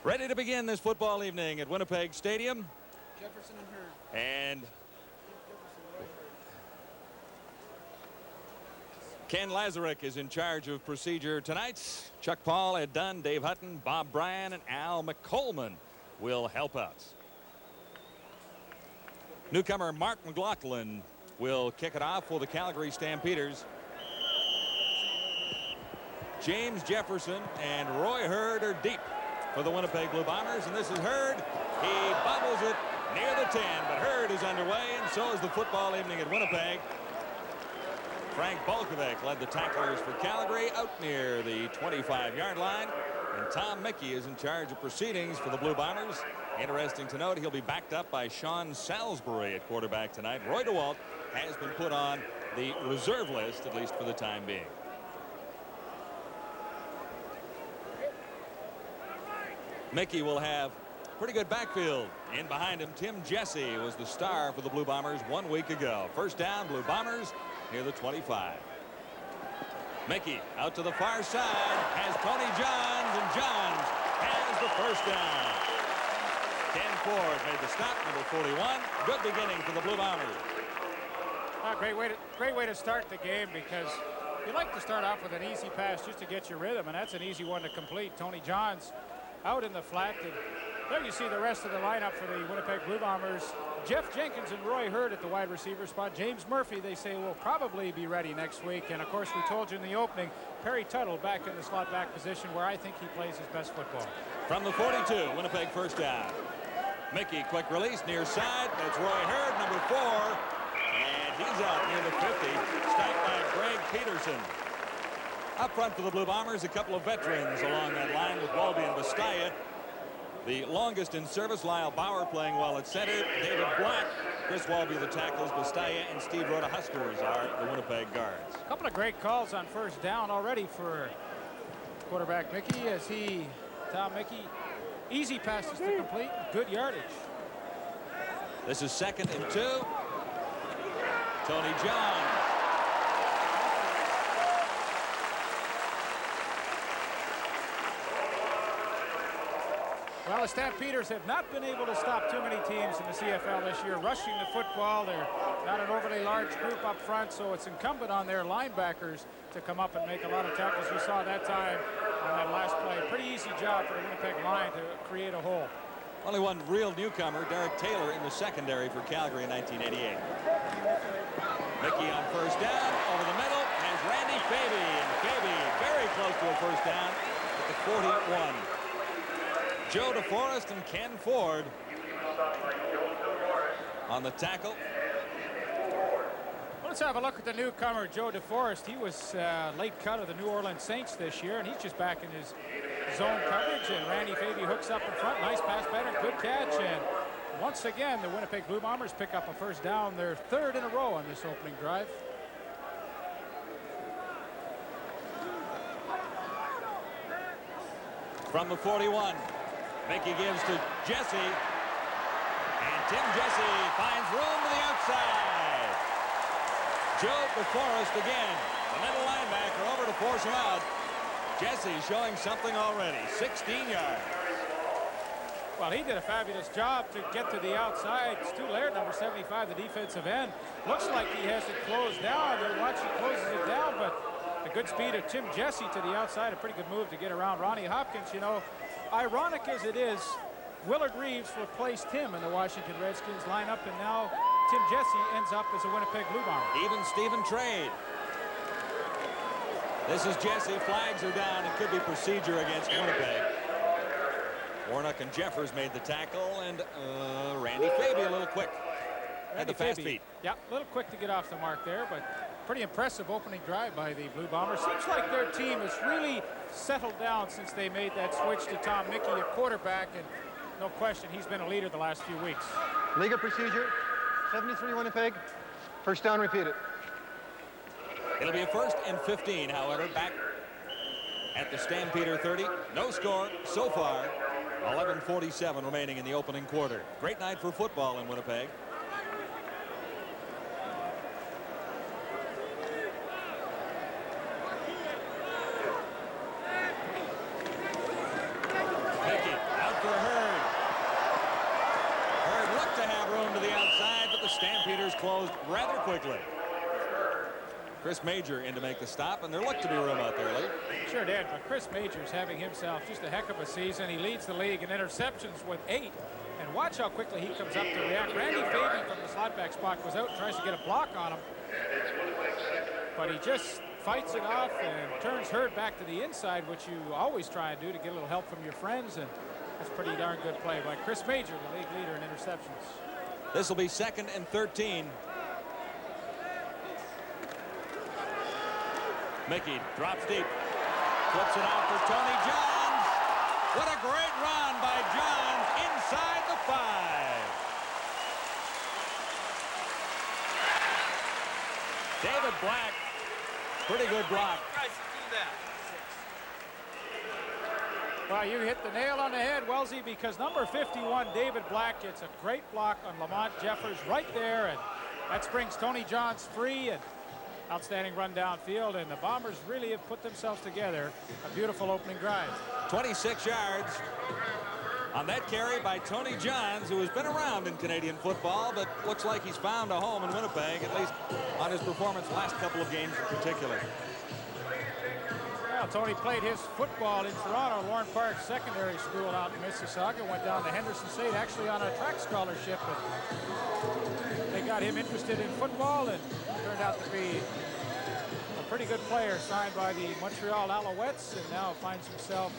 Ready to begin this football evening at Winnipeg Stadium. Jefferson and Hurd. And Ken Lazarek is in charge of procedure tonight. Chuck Paul, Ed Dunn, Dave Hutton, Bob Bryan, and Al McColeman will help us. Newcomer Mark McLaughlin will kick it off for the Calgary Stampeders. James Jefferson and Roy Hurd are deep for the Winnipeg Blue Bombers, and this is Hurd. He bobbles it near the 10, but Hurd is underway, and so is the football evening at Winnipeg. Frank Bolkovic led the tacklers for Calgary out near the 25-yard line, and Tom Mickey is in charge of proceedings for the Blue Bombers. Interesting to note, he'll be backed up by Sean Salisbury at quarterback tonight. Roy DeWalt has been put on the reserve list, at least for the time being. Mickey will have pretty good backfield. In behind him, Tim Jesse was the star for the Blue Bombers 1 week ago. First down, Blue Bombers near the 25. Mickey out to the far side has Tony Johns, and Johns has the first down. Ken Ford made the stop, number 41. Good beginning for the Blue Bombers. Great way to start the game, because you like to start off with an easy pass just to get your rhythm, and that's an easy one to complete. Tony Johns out in the flat, and there you see the rest of the lineup for the Winnipeg Blue Bombers. Jeff Jenkins and Roy Hurd at the wide receiver spot. James Murphy, they say, will probably be ready next week. And of course, we told you in the opening, Perry Tuttle back in the slot back position, where I think he plays his best football. From the 42, Winnipeg first down. Mickey, quick release near side. That's Roy Hurd, number 4. And he's out near the 50. Stopped by Greg Peterson. Up front for the Blue Bombers, a couple of veterans along that line with Walby and Bastaya. The longest in service, Lyle Bauer, playing well at center. David Black, Chris Walby the tackles, Bastaya and Steve Rhoda Huskers are the Winnipeg guards. A couple of great calls on first down already for quarterback Mickey, as Tom Mickey, easy passes to complete, good yardage. This is 2nd and 2. Tony Johns. Well, the Stampeders have not been able to stop too many teams in the CFL this year rushing the football. They're not an overly large group up front, so it's incumbent on their linebackers to come up and make a lot of tackles. We saw that time on that last play. Pretty easy job for the Winnipeg line to create a hole. Only one real newcomer, Derek Taylor, in the secondary for Calgary in 1988. Mickey on first down, over the middle, has Randy Faby, and Faby very close to a first down at the 41. Joe DeForest and Ken Ford on the tackle. Well, let's have a look at the newcomer, Joe DeForest. He was late cut of the New Orleans Saints this year, and he's just back in his zone coverage. And Randy Faby hooks up in front. Nice pass pattern, good catch. And once again, the Winnipeg Blue Bombers pick up a first down, their 3rd in a row on this opening drive. From the 41. Mickey gives to Jesse, and Tim Jesse finds room to the outside. Joe DeForest again, the middle linebacker, over to force him out. Jesse showing something already, 16 yards. Well, he did a fabulous job to get to the outside. Stu Laird, number 75, the defensive end. Looks like he has it closed down. They're watching, closes it down, but the good speed of Tim Jesse to the outside, a pretty good move to get around Ronnie Hopkins. You know, ironic as it is, Willard Reeves replaced him in the Washington Redskins lineup, and now Tim Jesse ends up as a Winnipeg Blue Bomber. Even Stephen trade. This is Jesse, flags are down. It could be procedure against Winnipeg. Warnock and Jeffers made the tackle, and Randy Faby a little quick. Had the fast feet. Yeah, a little quick to get off the mark there, but pretty impressive opening drive by the Blue Bombers. Seems like their team has really settled down since they made that switch to Tom Mickey at quarterback, and no question he's been a leader the last few weeks. Legal procedure, 73 Winnipeg, first down repeated. It'll be a 1st and 15, however, back at the Stampeder 30. No score so far. 11:47 remaining in the opening quarter. Great night for football in Winnipeg. Mickey out Stampeders closed rather quickly. Chris Major in to make the stop, and there looked to be room out there, Lee. Sure did, but Chris Major's having himself just a heck of a season. He leads the league in interceptions with 8. And watch how quickly he comes up to react. Randy Fabian from the slotback spot goes out and tries to get a block on him. But he just fights it off and turns Hurd back to the inside, which you always try and do to get a little help from your friends. And that's pretty darn good play by Chris Major, the league leader in interceptions. This will be 2nd and 13. Mickey drops deep. Flips it out for Tony Johns. What a great run by Johns inside the 5. David Black, pretty good block. Well, you hit the nail on the head, Wellesley, because number 51, David Black, gets a great block on Lamont Jeffers right there, and that springs Tony Johns free, and outstanding run downfield, and the Bombers really have put themselves together. A beautiful opening drive. 26 yards on that carry by Tony Johns, who has been around in Canadian football, but looks like he's found a home in Winnipeg, at least on his performance last couple of games in particular. Well, Tony played his football in Toronto, Lorne Park Secondary School out in Mississauga, went down to Henderson State actually on a track scholarship, and they got him interested in football, and turned out to be a pretty good player, signed by the Montreal Alouettes, and now finds himself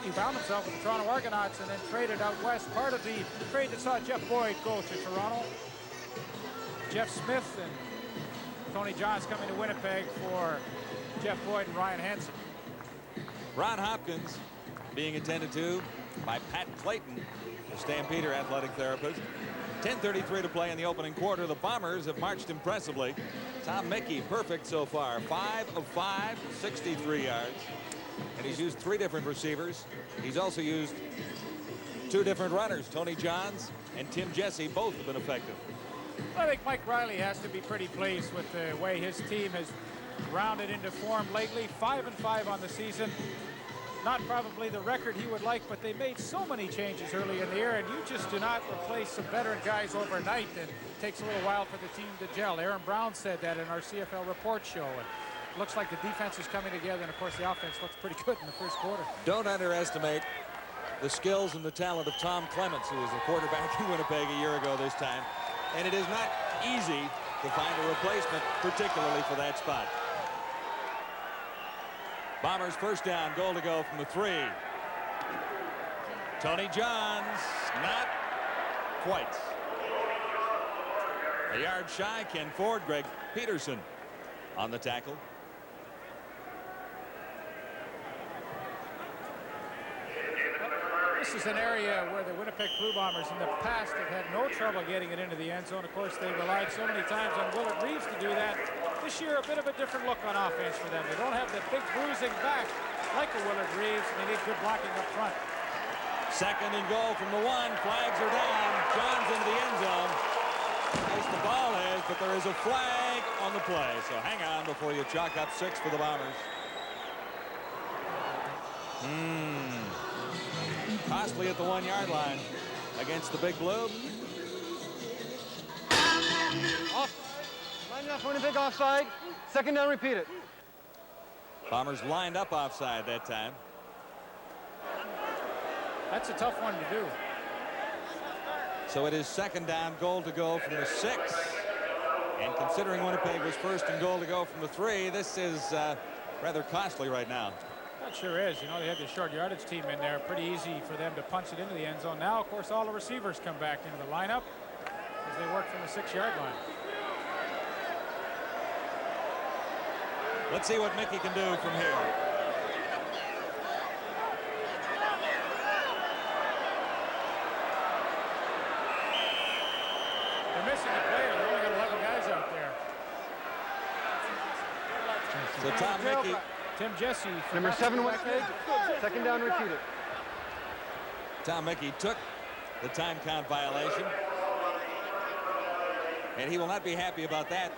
he found himself with the Toronto Argonauts and then traded out west. Part of the trade that saw Jeff Boyd go to Toronto. Jeff Smith and Tony Johns coming to Winnipeg for Jeff Boyd and Ryan Hansen. Ron Hopkins being attended to by Pat Clayton, the Stampeder athletic therapist. 10:33 to play in the opening quarter. The Bombers have marched impressively. Tom Mickey perfect so far. 5 of 5, 63 yards. And he's used 3 different receivers. He's also used 2 different runners. Tony Johns and Tim Jesse both have been effective. I think Mike Riley has to be pretty pleased with the way his team has rounded into form lately. 5 and 5 on the season. Not probably the record he would like, but they made so many changes early in the year, and you just do not replace some veteran guys overnight, and it takes a little while for the team to gel. Aaron Brown said that in our CFL report show, and it looks like the defense is coming together, and of course the offense looks pretty good in the first quarter. Don't underestimate the skills and the talent of Tom Clements, who was a quarterback in Winnipeg a year ago this time, and it is not easy to find a replacement, particularly for that spot. Bombers first down, goal to go from the 3. Tony Johns, not quite. A yard shy, Ken Ford, Greg Peterson on the tackle. This is an area where the Winnipeg Blue Bombers in the past have had no trouble getting it into the end zone. Of course, they relied so many times on Willard Reeves to do that. This year, a bit of a different look on offense for them. They don't have the big bruising back like a Willard Reeves, and they need good blocking up front. 2nd and goal from the 1. Flags are down. Johns into the end zone. Nice the ball is, but there is a flag on the play. So hang on before you chalk up 6 for the Bombers. Costly at the 1-yard line against the Big Blue. Line up, Winnipeg offside. 2nd down, repeat it. Bombers lined up offside that time. That's a tough one to do. So it is 2nd down, goal to go from the 6. And considering Winnipeg was 1st and goal to go from the 3, this is rather costly right now. That sure is. You know, they had the short yardage team in there. Pretty easy for them to punch it into the end zone. Now, of course, all the receivers come back into the lineup as they work from the 6-yard line. Let's see what Mickey can do from here. They're missing a player. They only got 11 guys out there. So Tom Mickey. Tim Jesse. Number 7, Winnipeg. 2nd down, repeat it. Tom Mickey took the time count violation. And he will not be happy about that,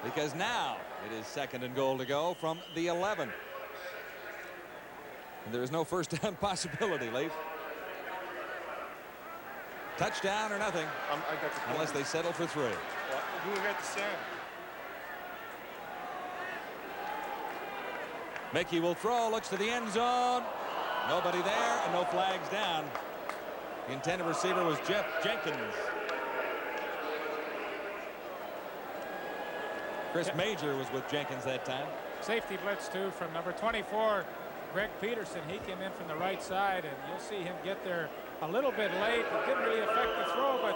because now it is 2nd and goal to go from the 11. And there is no first down possibility, Leif. Touchdown or nothing, I got the unless they settle for 3. Who got the stand? Mickey will throw, looks to the end zone. Nobody there, and no flags down. The intended receiver was Jeff Jenkins. Chris Major was with Jenkins that time. Safety blitz, too, from number 24, Greg Peterson. He came in from the right side, and you'll see him get there a little bit late. It didn't really affect the throw, but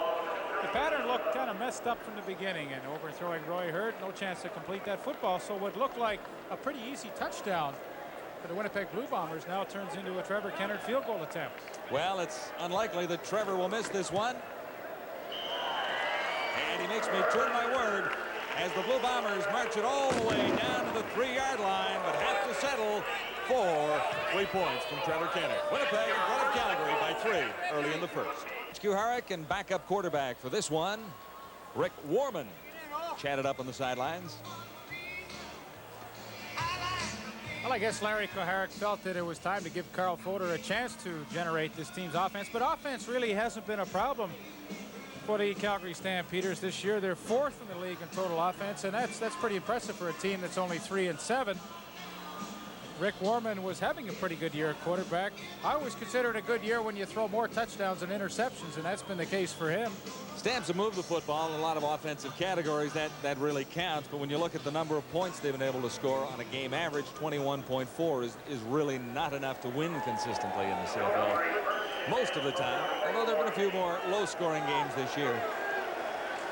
the pattern looked kind of messed up from the beginning, and overthrowing Roy Hurd, no chance to complete that football. So what looked like a pretty easy touchdown for the Winnipeg Blue Bombers now turns into a Trevor Kennard field goal attempt. Well, it's unlikely that Trevor will miss this one. And he makes me turn my word as the Blue Bombers march it all the way down to the 3-yard line, but have to settle for 3 points from Trevor Kennard. Winnipeg in front of Calgary by 3 early in the first. Q Harrick and backup quarterback for this one, Rick Warman, chatted up on the sidelines. Well, I guess Larry Koharic felt that it was time to give Carl Fodor a chance to generate this team's offense, but offense really hasn't been a problem for the Calgary Stampeders this year. They're 4th in the league in total offense, and that's pretty impressive for a team that's only 3-7. Rick Warman was having a pretty good year at quarterback. I always consider it a good year when you throw more touchdowns than interceptions, and that's been the case for him. Stamps have moved the football in a lot of offensive categories. That really counts. But when you look at the number of points they've been able to score on a game average, 21.4 is really not enough to win consistently in the CFL most of the time. Although there have been a few more low-scoring games this year.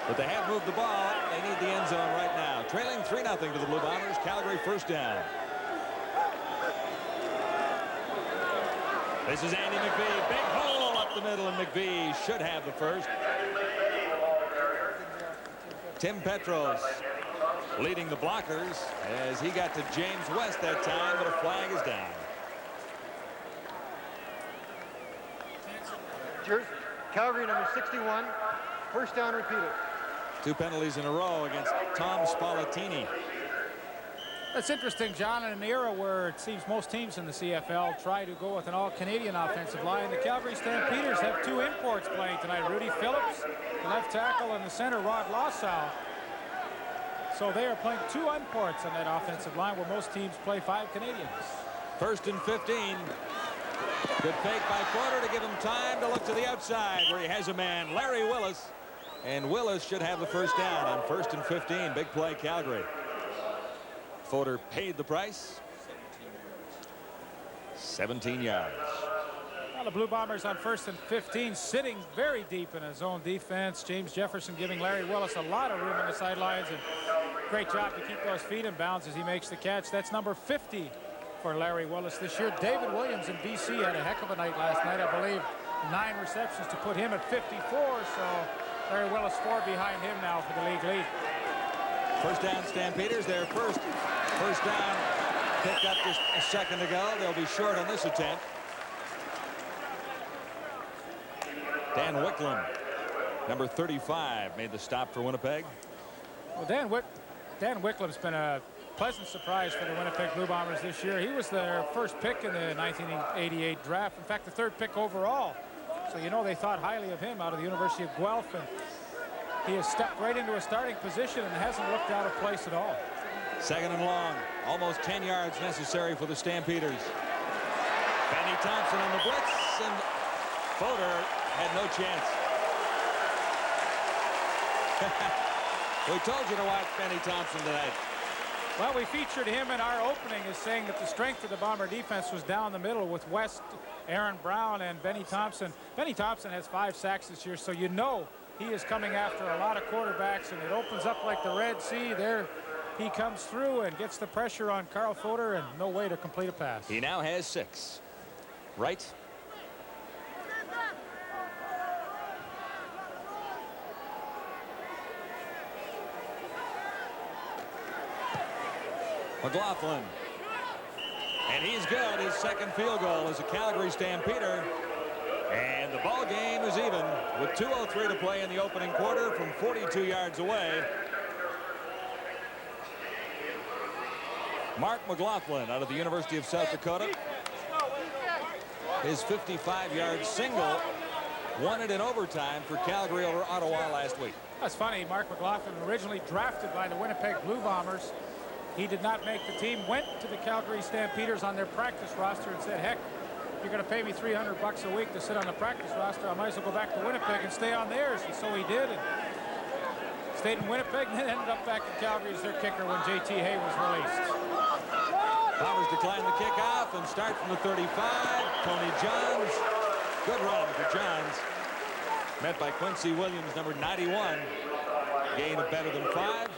But they have moved the ball. They need the end zone right now. Trailing 3-0 to the Blue Bombers. Calgary first down. This is Andy McVee. Big hole up the middle, and McVee should have the first. Tim Petros leading the blockers as he got to James West that time, but a flag is down. Calgary number 61. First down repeated. 2 penalties in a row against Tom Spallettini. That's interesting, John, in an era where it seems most teams in the CFL try to go with an all-Canadian offensive line. The Calgary Stampeders have 2 imports playing tonight. Rudy Phillips, the left tackle, and the center, Rod Lossow. So they are playing 2 imports on that offensive line where most teams play 5 Canadians. 1st and 15. Good fake by Fodor to give him time to look to the outside where he has a man, Larry Willis. And Willis should have the first down on 1st and 15. Big play, Calgary. Fodor paid the price. 17 yards. Well, the Blue Bombers on 1st and 15, sitting very deep in his own defense. James Jefferson giving Larry Willis a lot of room on the sidelines, and great job to keep those feet in bounds as he makes the catch. That's number 50 for Larry Willis this year. David Williams in BC had a heck of a night last night, I believe. 9 receptions to put him at 54, so Larry Willis 4 behind him now for the league lead. First down, Stampeders. Their first down picked up just a second ago. They'll be short on this attempt. Dan Wicklund, number 35, made the stop for Winnipeg. Well, Dan Wicklund's been a pleasant surprise for the Winnipeg Blue Bombers this year. He was their first pick in the 1988 draft. In fact, the 3rd pick overall. So you know they thought highly of him out of the University of Guelph, and he has stepped right into a starting position and hasn't looked out of place at all. 2nd and long. Almost 10 yards necessary for the Stampeders. Benny Thompson on the blitz, and Fodor had no chance. We told you to watch Benny Thompson tonight. Well, we featured him in our opening as saying that the strength of the Bomber defense was down the middle with West, Aaron Brown, and Benny Thompson. Benny Thompson has 5 sacks this year, so you know he is coming after a lot of quarterbacks, and it opens up like the Red Sea. There he comes through and gets the pressure on Carl Fodor, and no way to complete a pass. He now has 6. Right. McLaughlin. And he's good. His 2nd field goal is a Calgary Stampeder. And the ball game is even with 2:03 to play in the opening quarter from 42 yards away. Mark McLaughlin out of the University of South Dakota. His 55-yard single won it in overtime for Calgary over Ottawa last week. That's funny. Mark McLaughlin, originally drafted by the Winnipeg Blue Bombers. He did not make the team, went to the Calgary Stampeders on their practice roster and said, heck, you're going to pay me $300 a week to sit on the practice roster. I might as well go back to Winnipeg and stay on theirs. And so he did. And stayed in Winnipeg and then ended up back in Calgary as their kicker when J.T. Hay was released. Bombers decline the kickoff and start from the 35. Tony Johns. Good run for Johns. Met by Quincy Williams, number 91. Gain of better than 5.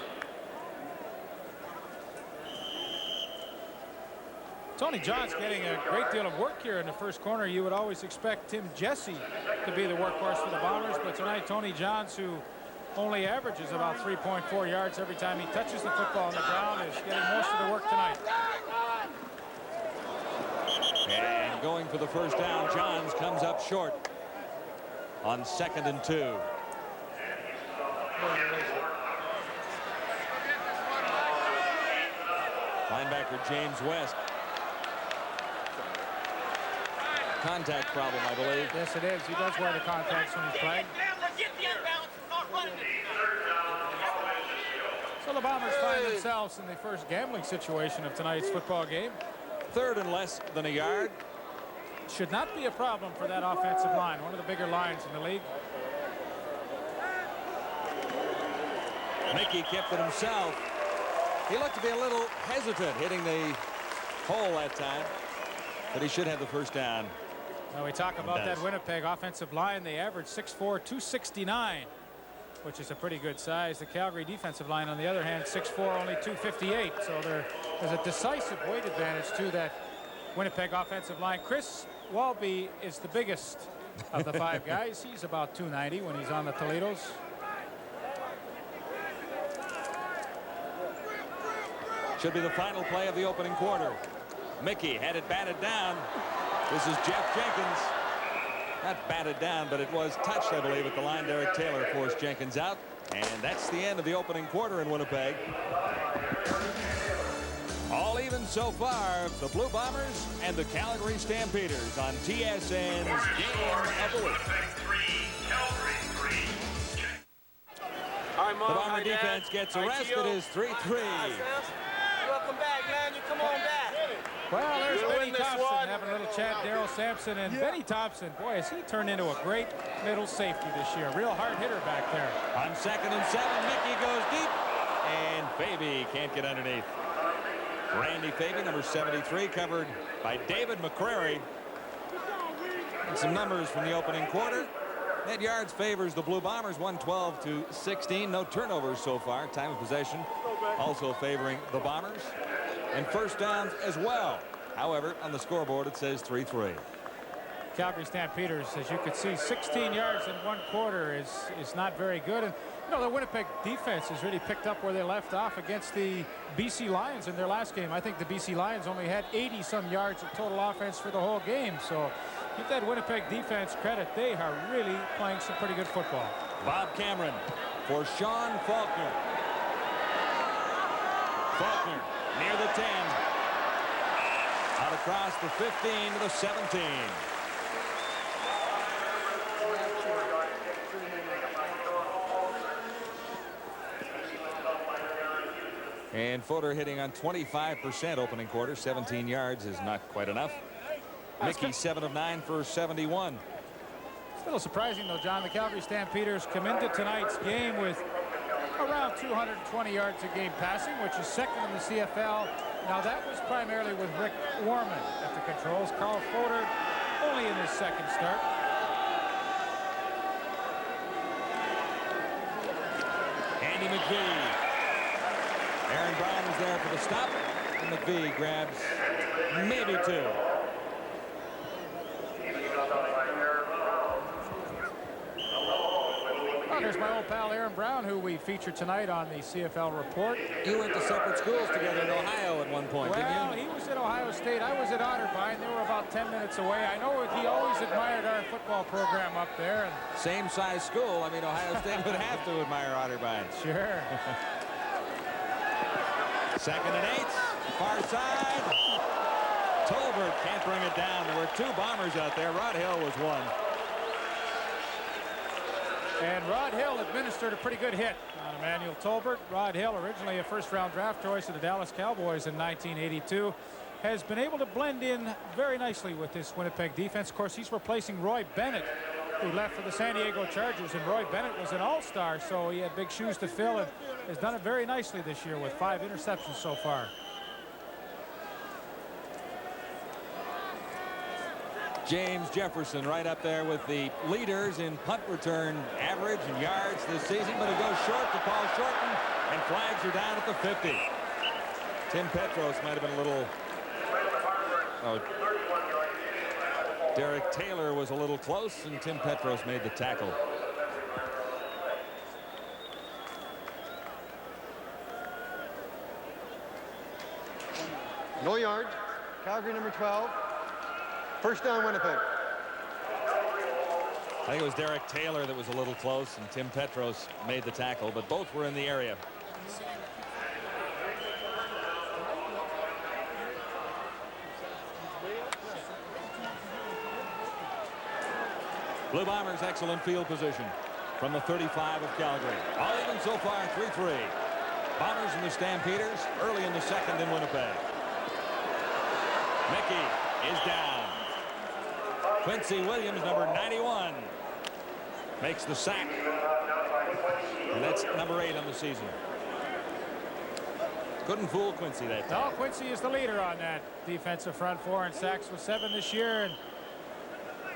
Tony Johns getting a great deal of work here in the first corner. You would always expect Tim Jesse to be the workhorse for the Bombers, but tonight Tony Johns, who only averages about 3.4 yards every time he touches the football on the ground, is getting most of the work tonight. And going for the first down, Johns comes up short on 2nd and 2. Linebacker James West. Contact problem, I believe. Yes, it is. He does wear the contacts when he's playing. So the Bombers find themselves in the first gambling situation of tonight's football game. 3rd and less than a yard. Should not be a problem for that offensive line, one of the bigger lines in the league. Mickey kept it himself. He looked to be a little hesitant hitting the hole that time, but he should have the first down. Now we talk about that Winnipeg offensive line. They average 6'4", 269, which is a pretty good size. The Calgary defensive line, on the other hand, 6'4", only 258. So there's a decisive weight advantage to that Winnipeg offensive line. Chris Walby is the biggest of the 5 guys. He's about 290 when he's on the Toledos. Should be the final play of the opening quarter. Mickey had it batted down. This is Jeff Jenkins. Not batted down, but it was touched, I believe, at the line. Derek Taylor forced Jenkins out. And that's the end of the opening quarter in Winnipeg. All even so far, the Blue Bombers and the Calgary Stampeders on TSN's Game of the Week. The Bomber defense gets arrested as 3-3. Welcome back, man. You come on back. Well, there's Benny Thompson having a little chat. Darryl Sampson and Benny Thompson. Boy, has he turned into a great middle safety this year. Real hard hitter back there. On 2nd and 7, Mickey goes deep, and Faby can't get underneath. Randy Faby, number 73, covered by David McCrary. And some numbers from the opening quarter. Net yards favors the Blue Bombers, 112-16. No turnovers so far. Time of possession also favoring the Bombers. And first downs as well. However, on the scoreboard, it says 3-3. Calgary Stampeders, as you could see, 16 yards in 1 quarter is not very good. And, you know, the Winnipeg defense has really picked up where they left off against the BC Lions in their last game. I think the BC Lions only had 80-some yards of total offense for the whole game. So give that Winnipeg defense credit. They are really playing some pretty good football. Bob Cameron for Sean Faulkner. Faulkner near the 10. Out across the 15 to the 17. And Fodor hitting on 25% opening quarter. 17 yards is not quite enough. Mickey 7 of 9 for 71. It's a little surprising, though, John. The Calgary Stampeders come into tonight's game with around 220 yards a game passing, which is 2nd in the CFL. Now, that was primarily with Rick Warman at the controls. Carl Fodor only in his 2nd start. Andy McVie. Aaron Brown is there for the stop. And McVie grabs maybe 2. Well, there's my old pal Aaron Brown, who we featured tonight on the CFL report. You went to separate schools together in Ohio at one point, Well, didn't you? he was at Ohio State. I was at Otterbein. They were about 10 minutes away. I know he always admired our football program up there. And Same size school. I mean, Ohio State would have to admire Otterbein. sure. 2nd and 8. Far side. Tolbert can't bring it down. There were 2 Bombers out there. Rod Hill was one. And Rod Hill administered a pretty good hit on Emmanuel Tolbert. Rod Hill, originally a first-round draft choice of the Dallas Cowboys in 1982, has been able to blend in very nicely with this Winnipeg defense. Of course, he's replacing Roy Bennett, who left for the San Diego Chargers, and Roy Bennett was an all-star, so he had big shoes to fill and has done it very nicely this year with 5 interceptions so far. James Jefferson right up there with the leaders in punt return average and yards this season, but it goes short to Paul Shorten, and flags are down at the 50. Tim Petros might have been a little... Oh, Derek Taylor was a little close, and Tim Petros made the tackle. No yards. Calgary number 12. First down, Winnipeg. I think it was Derek Taylor that was a little close, and Tim Petros made the tackle, but both were in the area. Blue Bombers excellent field position from the 35 of Calgary. All even so far, 3-3. Bombers and the Stampeders early in the second in Winnipeg. Mickey is down. Quincy Williams, number 91, makes the sack. And that's number 8 on the season. Couldn't fool Quincy that time. No, Quincy is the leader on that defensive front four in sacks with 7 this year. And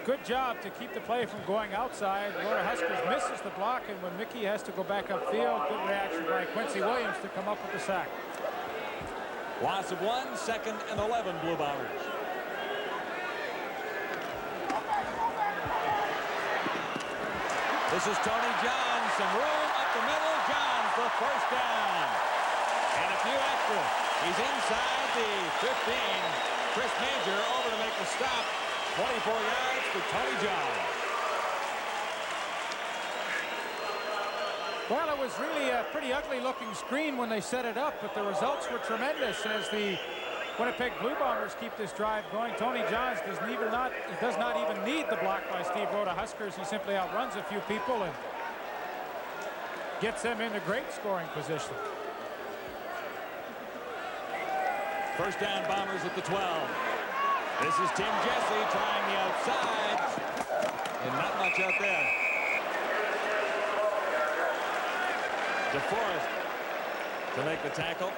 good job to keep the play from going outside. Florida Huskers misses the block, and when Mickey has to go back upfield, good reaction by Quincy Williams to come up with the sack. Loss of 1, 2nd and 11 Blue Bombers. This is Tony Johns. Some room up the middle. Johns for first down. And a few extra. He's inside the 15. Chris Major over to make the stop. 24 yards for Tony Johns. Well, it was really a pretty ugly looking screen when they set it up, but the results were tremendous as the Winnipeg Blue Bombers keep this drive going. Tony Johns does not even need the block by Steve Rhoda Huskers. He simply outruns a few people and gets them into great scoring position. First down, Bombers at the 12. This is Tim Jesse trying the outside, and not much out there. DeForest to make the tackle.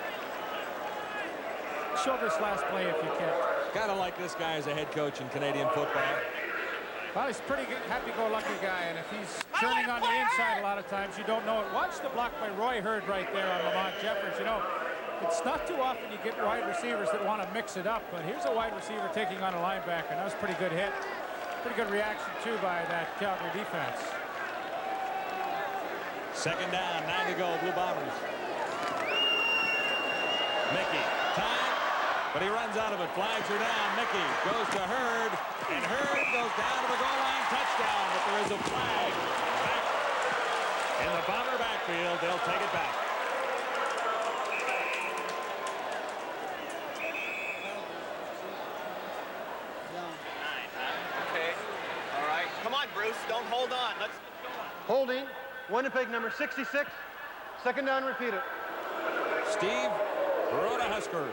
Show this last play if you can. Gotta like this guy as a head coach in Canadian football. Well, he's a pretty good, happy-go-lucky guy, and if he's turning on the inside a lot of times, you don't know it. Watch the block by Roy Hurd right there on Lamont Jeffers. You know, it's not too often you get wide receivers that want to mix it up, but here's a wide receiver taking on a linebacker. And that was a pretty good hit. Pretty good reaction, too, by that Calgary defense. Second down, 9 to go, Blue Bombers. Mickey, time, but he runs out of it. Flags are down. Mickey goes to Hurd, and Hurd goes down to the goal line. Touchdown, but there is a flag back in the Bomber backfield. They'll take it back. Okay. All right. Come on, Bruce. Don't hold on. Let's go on. Holding. Winnipeg number 66. Second down, repeat it. Steve Rhoda Huskers.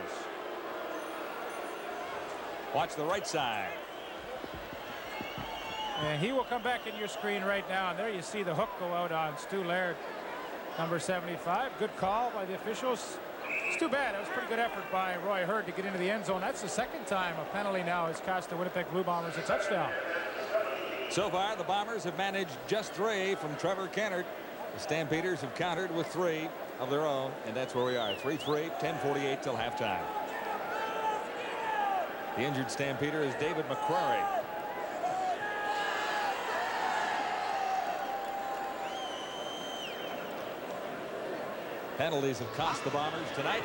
Watch the right side. And he will come back in your screen right now. And there you see the hook go out on Stu Laird, number 75. Good call by the officials. It's too bad. It was a pretty good effort by Roy Hurd to get into the end zone. That's the second time a penalty now has cost the Winnipeg Blue Bombers a touchdown. So far, the Bombers have managed just 3 from Trevor Kennard. The Stampeders have countered with 3 of their own, and that's where we are. 3-3, 10:48 till halftime. The injured Stampeder is David McQuarrie. Penalties have cost the Bombers tonight.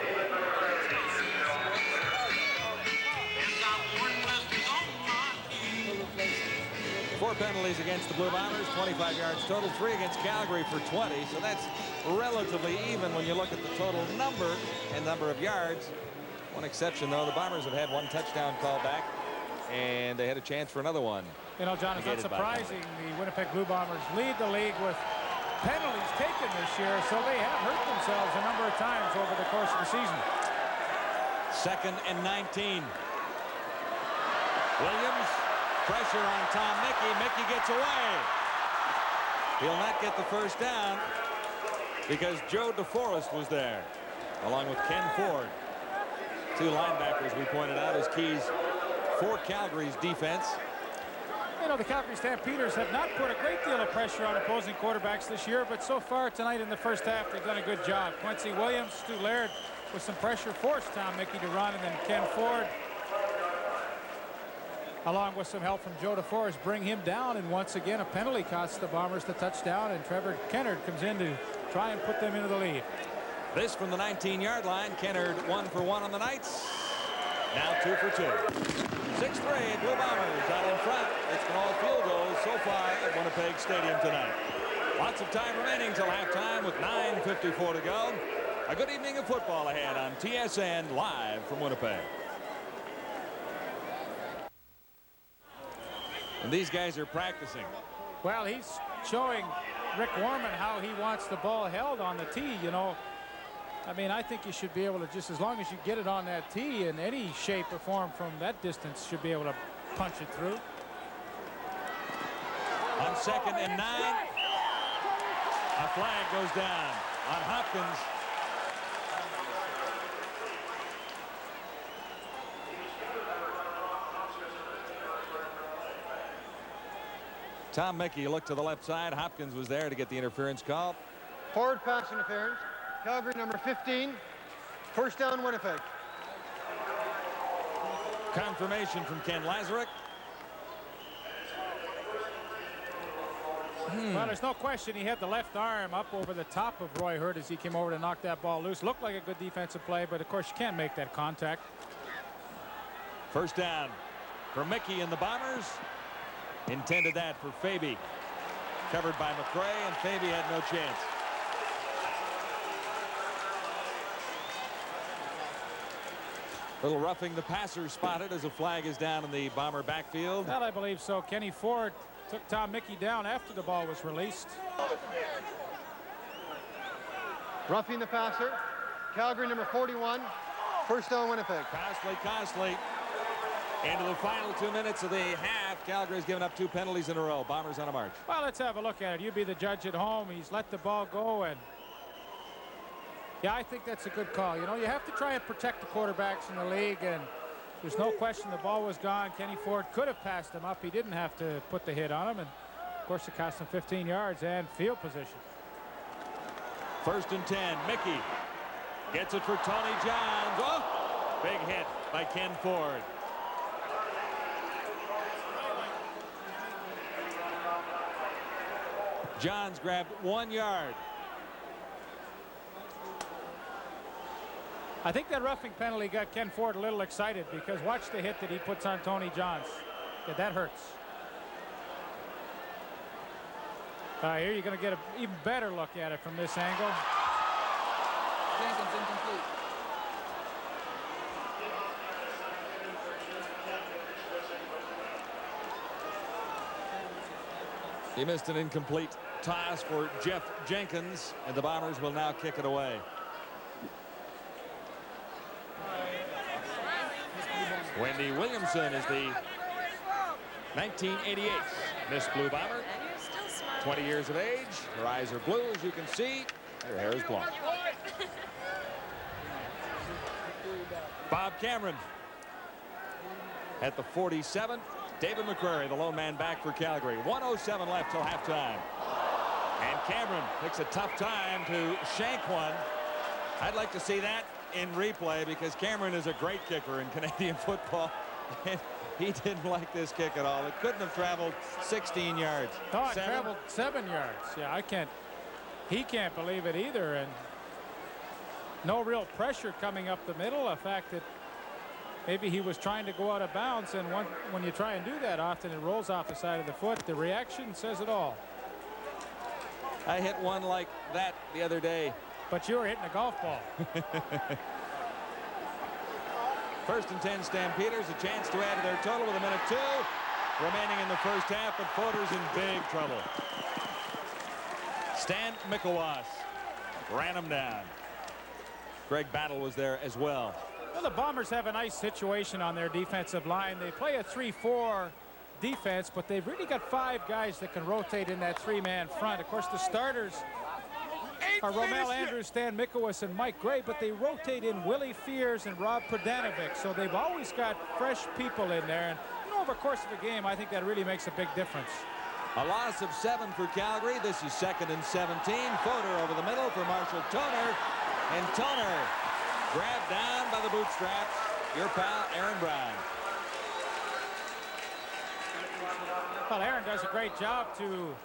4 penalties against the Blue Bombers, 25 yards total, 3 against Calgary for 20. So that's relatively even when you look at the total number and number of yards. One exception, though, the Bombers have had 1 touchdown call back. and they had a chance for another one. You know, John, it's not Negated by surprising the Winnipeg Blue Bombers lead the league with penalties taken this year, so they have hurt themselves a number of times over the course of the season. 2nd and 19. Williams, pressure on Tom Mickey. Mickey gets away. He'll not get the first down because Joe DeForest was there, along with Ken Ford. 2 linebackers, we pointed out, as keys for Calgary's defense. You know, the Calgary Stampeders have not put a great deal of pressure on opposing quarterbacks this year, but so far tonight in the first half, they've done a good job. Quincy Williams, Stu Laird with some pressure forced Tom Mickey to run, and then Ken Ford, along with some help from Joe DeForest, bring him down, and once again a penalty costs the Bombers the touchdown, and Trevor Kennard comes in to try and put them into the lead. This from the 19-yard line. Kennard 1 for 1 on the Knights. Now 2 for 2. 6-3 Blue Bombers out in front. It's been all field goals so far at Winnipeg Stadium tonight. Lots of time remaining till halftime with 9:54 to go. A good evening of football ahead on TSN live from Winnipeg. And these guys are practicing. Well, he's showing Rick Warman how he wants the ball held on the tee. You know, I mean, I think you should be able to, just as long as you get it on that tee in any shape or form from that distance, should be able to punch it through. On 2nd and 9, a flag goes down on Hopkins. Tom Mickey looked to the left side. Hopkins was there to get the interference call. Forward pass interference. Calgary number 15. First down, Winnipeg. Confirmation from Ken Lazaruk. Well, there's no question he had the left arm up over the top of Roy Hurd as he came over to knock that ball loose. Looked like a good defensive play, but of course you can't make that contact. First down for Mickey and the Bombers. Intended that for Faby. Covered by McCray, and Faby had no chance. Little roughing the passer spotted as a flag is down in the Bomber backfield. Well, I believe so. Kenny Ford took Tom Mickey down after the ball was released. Roughing the passer. Calgary number 41. First down, Winnipeg. Costly. Into the final 2 minutes of the half. Calgary's given up 2 penalties in a row. Bombers on a march. Well, let's have a look at it. You be the judge at home. He's let the ball go, and yeah, I think that's a good call. You know, you have to try and protect the quarterbacks in the league, and there's no question the ball was gone. Kenny Ford could have passed him up. He didn't have to put the hit on him, and of course it cost him 15 yards and field position. 1st and 10. Mickey gets it for Tony Johns. Oh, big hit by Ken Ford. Johns grabbed 1 yard. I think that roughing penalty got Ken Ford a little excited, because watch the hit that he puts on Tony Johns. Yeah, that hurts. Here you're going to get an even better look at it from this angle. Jenkins incomplete. He missed an incomplete toss for Jeff Jenkins, and the Bombers will now kick it away. Wendy Williamson is the 1988 Miss Blue Bomber. 20 years of age. Her eyes are blue, as you can see. Her hair is blonde. Bob Cameron at the 47. David McCrary, the lone man back for Calgary. 1:07 left till halftime. And Cameron takes a tough time to shank one. I'd like to see that in replay, because Cameron is a great kicker in Canadian football. And he didn't like this kick at all. It couldn't have traveled 16 yards. Oh, it traveled 7 yards. Yeah, he can't believe it either. And no real pressure coming up the middle. The fact that maybe he was trying to go out of bounds, and when you try and do that often, it rolls off the side of the foot. The reaction says it all. I hit one like that the other day. But you were hitting a golf ball. First and 10 Stampeders, a chance to add to their total with 1:02 remaining in the first half, but Fodor's in big trouble. Stan Mikowas ran him down. Greg Battle was there as well. Well, the Bombers have a nice situation on their defensive line. They play a 3-4 defense, but they've really got 5 guys that can rotate in that 3-man front. Of course, the starters are Romel Andrews, Stan Mikowas, and Mike Gray, but they rotate in Willie Fears and Rob Pradanovic, so they've always got fresh people in there. And over the course of a game, I think that really makes a big difference. A loss of 7 for Calgary. This is 2nd and 17. Fodor over the middle for Marshall Toner. And Toner grabbed down by the bootstraps. Your pal, Aaron Brown. Well, Aaron does a great job to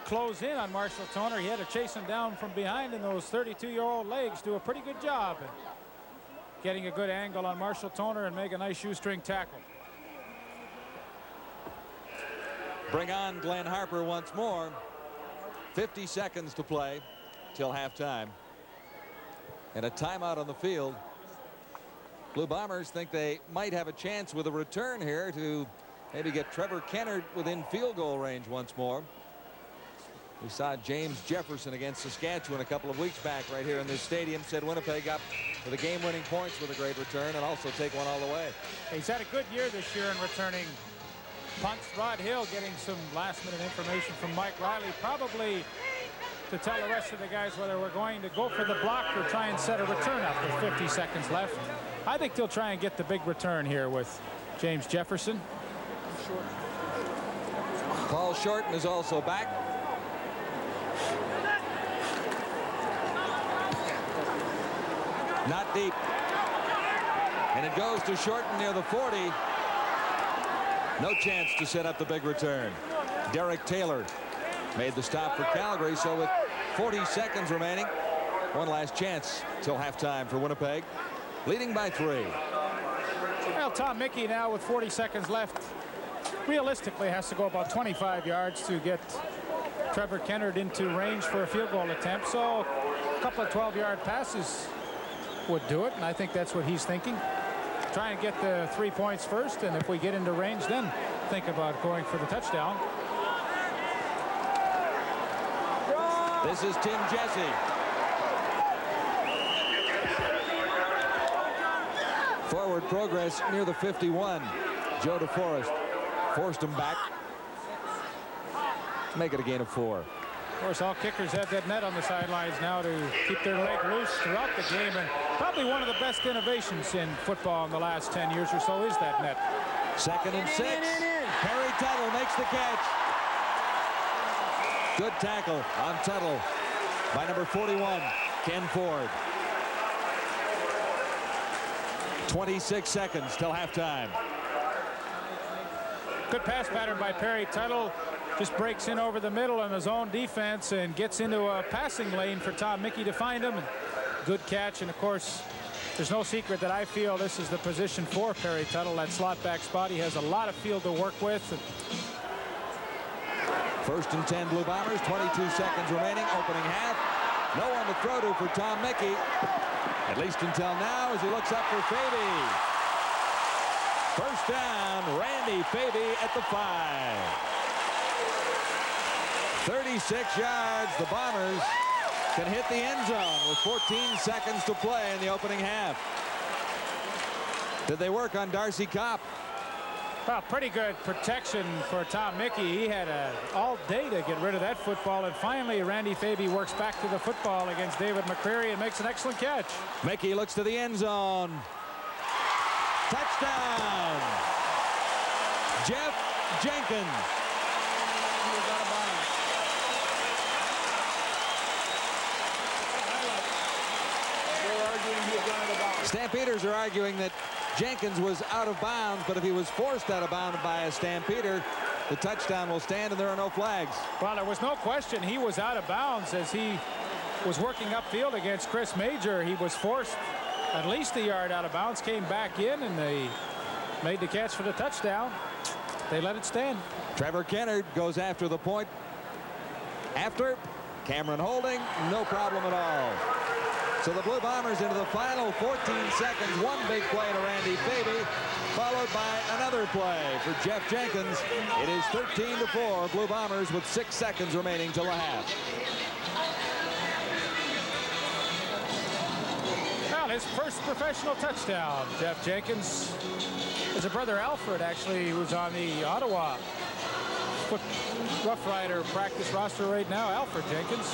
close in on Marshall Toner. He had to chase him down from behind, and those 32-year-old legs do a pretty good job at getting a good angle on Marshall Toner and make a nice shoestring tackle. Bring on Glenn Harper once more. 50 seconds to play till halftime. And a timeout on the field. Blue Bombers think they might have a chance with a return here to maybe get Trevor Kennard within field goal range once more. We saw James Jefferson against Saskatchewan a couple of weeks back right here in this stadium. Said Winnipeg up for the game-winning points with a great return and also take one all the way. He's had a good year this year in returning punts. Rod Hill getting some last-minute information from Mike Riley, probably to tell the rest of the guys whether we're going to go for the block or try and set a return up with 50 seconds left. I think they'll try and get the big return here with James Jefferson. Paul Shorten is also back. Not deep. And it goes to Shorten near the 40. No chance to set up the big return. Derek Taylor made the stop for Calgary, so with 40 seconds remaining, one last chance till halftime for Winnipeg, leading by 3. Well, Tom Mickey now with 40 seconds left realistically has to go about 25 yards to get Trevor Kennard into range for a field goal attempt, so a couple of 12-yard passes would do it, and I think that's what he's thinking. Try and get the 3 points first, and if we get into range, then think about going for the touchdown. This is Tim Jesse. Forward progress near the 51. Joe DeForest forced him back. Make it a gain of 4. Of course, all kickers have that net on the sidelines now to keep their leg loose throughout the game, and probably one of the best innovations in football in the last 10 years or so is that net. 2nd and 6. Harry Tuttle makes the catch. Good tackle on Tuttle by number 41, Ken Ford. 26 seconds till halftime. Good pass pattern by Perry Tuttle. Just breaks in over the middle on his own defense and gets into a passing lane for Tom Mickey to find him. And good catch, and of course, there's no secret that I feel this is the position for Perry Tuttle, that slot back spot. He has a lot of field to work with. 1st and 10 Blue Bombers, 22 seconds remaining, opening half. No one to throw to for Tom Mickey, at least until now, as he looks up for Faby. First down, Randy Faby at the 5. 36 yards. The Bombers can hit the end zone with 14 seconds to play in the opening half. Did they work on Darcy Kopp? Well, pretty good protection for Tom Mickey. He had all day to get rid of that football, and finally Randy Faby works back to the football against David McCreary and makes an excellent catch. Mickey looks to the end zone. Touchdown! Jeff Jenkins. Stampeders are arguing that Jenkins was out of bounds, but if he was forced out of bounds by a Stampeder, the touchdown will stand and there are no flags. Well, there was no question he was out of bounds as he was working upfield against Chris Major. He was forced at least a yard out of bounds, came back in, and they made the catch for the touchdown. They let it stand. Trevor Kennard goes after the point. After Cameron Holding, no problem at all. So the Blue Bombers into the final 14 seconds. One big play to Randy Faby, followed by another play for Jeff Jenkins. It is 13-4, Blue Bombers with 6 seconds remaining till the half. Well, his first professional touchdown. Jeff Jenkins. His brother Alfred, actually, who's on the Ottawa Rough Rider practice roster right now. Alfred Jenkins.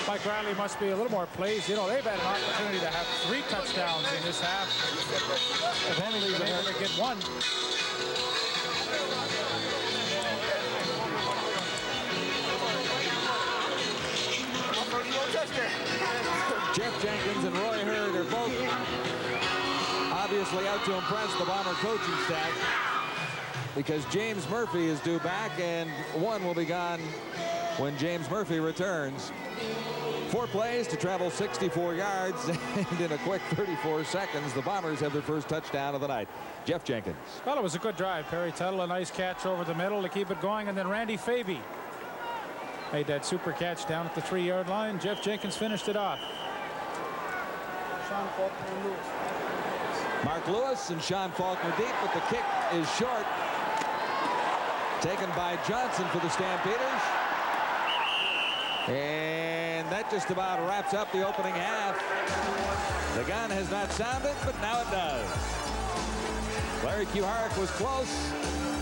Mike Riley must be a little more pleased. You know, they've had an opportunity to have 3 touchdowns in this half. They've only been able to get 1. Jeff Jenkins and Roy Hurd are both obviously out to impress the Bomber coaching staff, because James Murphy is due back, and one will be gone when James Murphy returns. 4 plays to travel 64 yards, and in a quick 34 seconds, the Bombers have their first touchdown of the night. Jeff Jenkins. Well, it was a good drive. Perry Tuttle, a nice catch over the middle to keep it going, and then Randy Faby made that super catch down at the 3-yard line. Jeff Jenkins finished it off. Sean Faulkner and Lewis. Mark Lewis and Sean Faulkner deep, but the kick is short. Taken by Johnson for the Stampeders. And that just about wraps up the opening half. The gun has not sounded, but now it does. Larry Kuharek was close,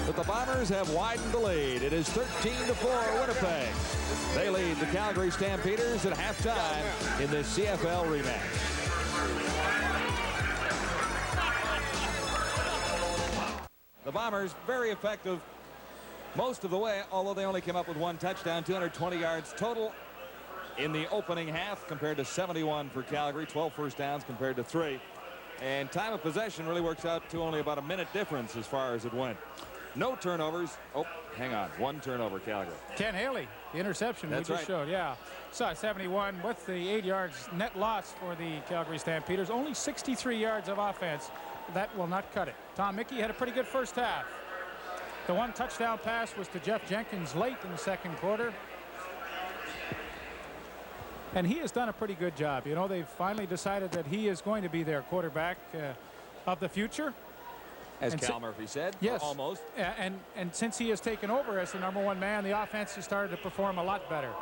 but the Bombers have widened the lead. It is 13-4 Winnipeg. They lead the Calgary Stampeders at halftime in this CFL rematch. The Bombers very effective most of the way, although they only came up with 1 touchdown. 220 yards total in the opening half compared to 71 for Calgary. 12 first downs compared to 3. And time of possession really works out to only about a minute difference as far as it went. No turnovers. Oh, hang on. 1 turnover, Calgary. Ken Haley, the interception That's we just right. showed. Yeah. Saw 71 with the 8 yards net loss for the Calgary Stampeders. Only 63 yards of offense. That will not cut it. Tom Mickey had a pretty good first half. The 1 touchdown pass was to Jeff Jenkins late in the second quarter. And he has done a pretty good job. You know, they've finally decided that he is going to be their quarterback of the future. As Cal Murphy said, yes, almost. And since he has taken over as the #1 man, the offense has started to perform a lot better.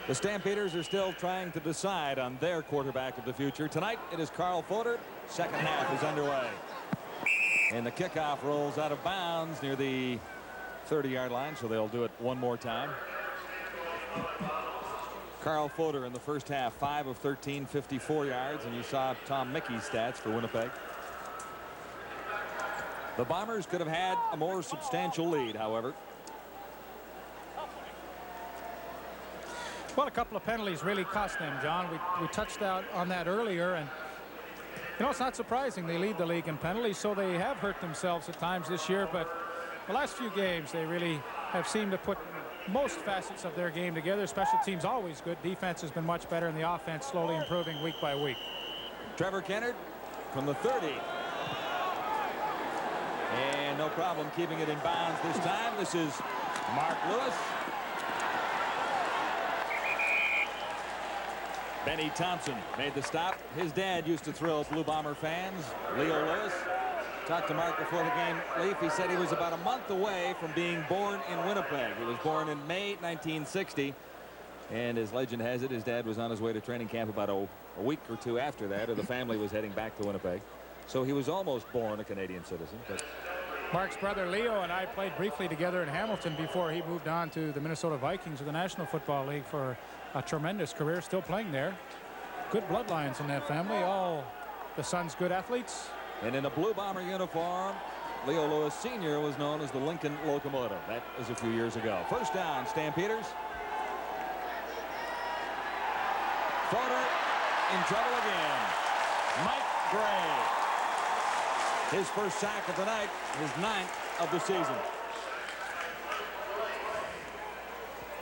The Stampeders are still trying to decide on their quarterback of the future. Tonight, it is Carl Fodor. Second half is underway. And the kickoff rolls out of bounds near the 30-yard line, so they'll do it one more time. Carl Fodor in the first half, 5 of 13, 54 yards, and you saw Tom Mickey's stats for Winnipeg. The Bombers could have had a more substantial lead, however. Well, a couple of penalties really cost them, John. We touched out on that earlier, and you know, it's not surprising they lead the league in penalties, so they have hurt themselves at times this year, but the last few games they really have seemed to put most facets of their game together. Special teams always good. Defense has been much better, and the offense slowly improving week by week. Trevor Kennard from the 30. And no problem keeping it in bounds this time. This is Mark Lewis. Benny Thompson made the stop. His dad used to thrill Blue Bomber fans, Leo Lewis. Talked to Mark before the game, Leaf. He said he was about a month away from being born in Winnipeg. He was born in May 1960. And as legend has it, his dad was on his way to training camp about a week or 2 after that, or the family was heading back to Winnipeg. So he was almost born a Canadian citizen. But Mark's brother Leo and I played briefly together in Hamilton before he moved on to the Minnesota Vikings of the National Football League for a tremendous career, still playing there. Good bloodlines in that family. All the sons good athletes. And in a Blue Bomber uniform, Leo Lewis Sr. was known as the Lincoln Locomotive. That was a few years ago. First down, Stampeders. Fodor in trouble again. Mike Gray. His first sack of the night, his 9th of the season.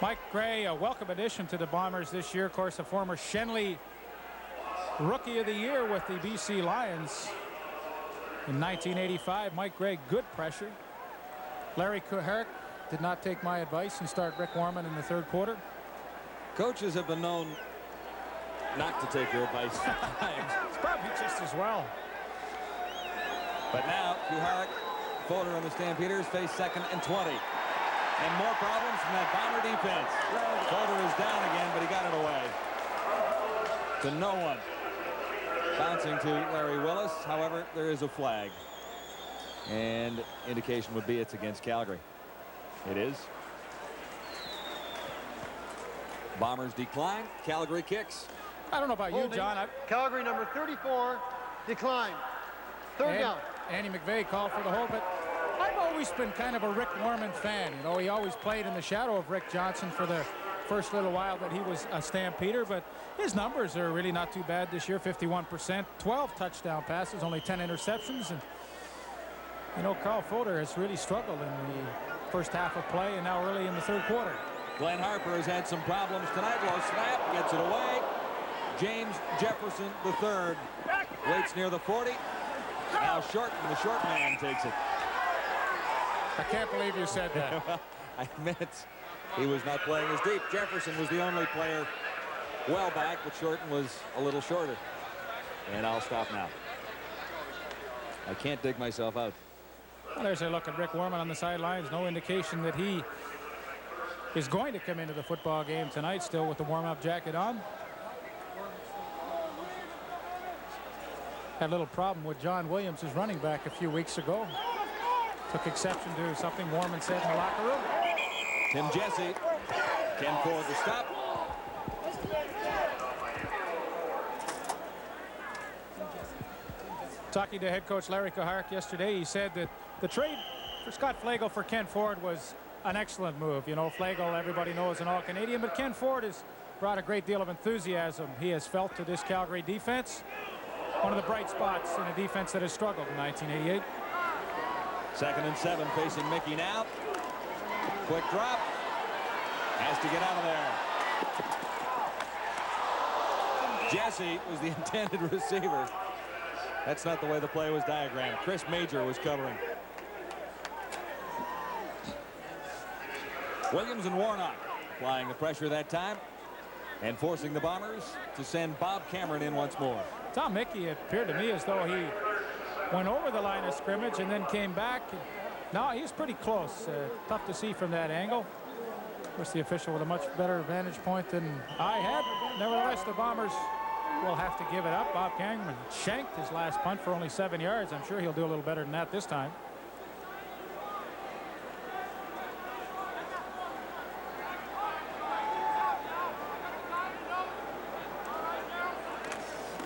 Mike Gray, a welcome addition to the Bombers this year. Of course, a former Shenley Rookie of the Year with the BC Lions. In 1985, Mike Gray, good pressure. Larry Kuharek did not take my advice and start Rick Warman in the 3rd quarter. Coaches have been known not to take your advice sometimes. It's probably just as well. But now, Kuharek, Folder and the Stampeders face 2nd and 20. And more problems from that Bomber defense. Folder is down again, but he got it away. To no one. Bouncing to Larry Willis. However, there is a flag. And indication would be it's against Calgary. It is. Bombers decline. Calgary kicks. I don't know about you, John. Calgary number 34 decline. Third down. Andy McVeigh called for the hold, but I've always been kind of a Rick Warman fan. You know, he always played in the shadow of Rick Johnson for the first little while that he was a Stampeder, but his numbers are really not too bad this year. 51%, 12 touchdown passes, only 10 interceptions. And you know, Carl Folder has really struggled in the first half of play and now early in the third quarter. Glenn Harper has had some problems tonight. Low snap, gets it away. James Jefferson III waits near the 40. Now Short, and the short man takes it. I can't believe you said that. Well, I meant he was not playing as deep. Jefferson was the only player well back, but Shorten was a little shorter. And I'll stop now. I can't dig myself out. Well, there's a look at Rick Warman on the sidelines. No indication that he is going to come into the football game tonight, still with the warm-up jacket on. Had a little problem with John Williams, his running back, a few weeks ago. Took exception to something Warman said in the locker room. Tim Jesse, Ken Ford to stop. Talking to head coach Larry Kuharek yesterday, he said that the trade for Scott Flagel for Ken Ford was an excellent move. You know, Flagel, everybody knows, an all-Canadian, but Ken Ford has brought a great deal of enthusiasm he has felt to this Calgary defense. One of the bright spots in a defense that has struggled in 1988. 2nd and 7 facing Mickey now. Quick drop. Has to get out of there. Jesse was the intended receiver. That's not the way the play was diagrammed. Chris Major was covering. Williams and Warnock applying the pressure that time and forcing the Bombers to send Bob Cameron in once more. Tom Mickey, it appeared to me as though he went over the line of scrimmage and then came back. No, he was pretty close. Tough to see from that angle. Of course, the official with a much better vantage point than I had. Nevertheless, the Bombers will have to give it up. Bob Cameron shanked his last punt for only 7 yards. I'm sure he'll do a little better than that this time.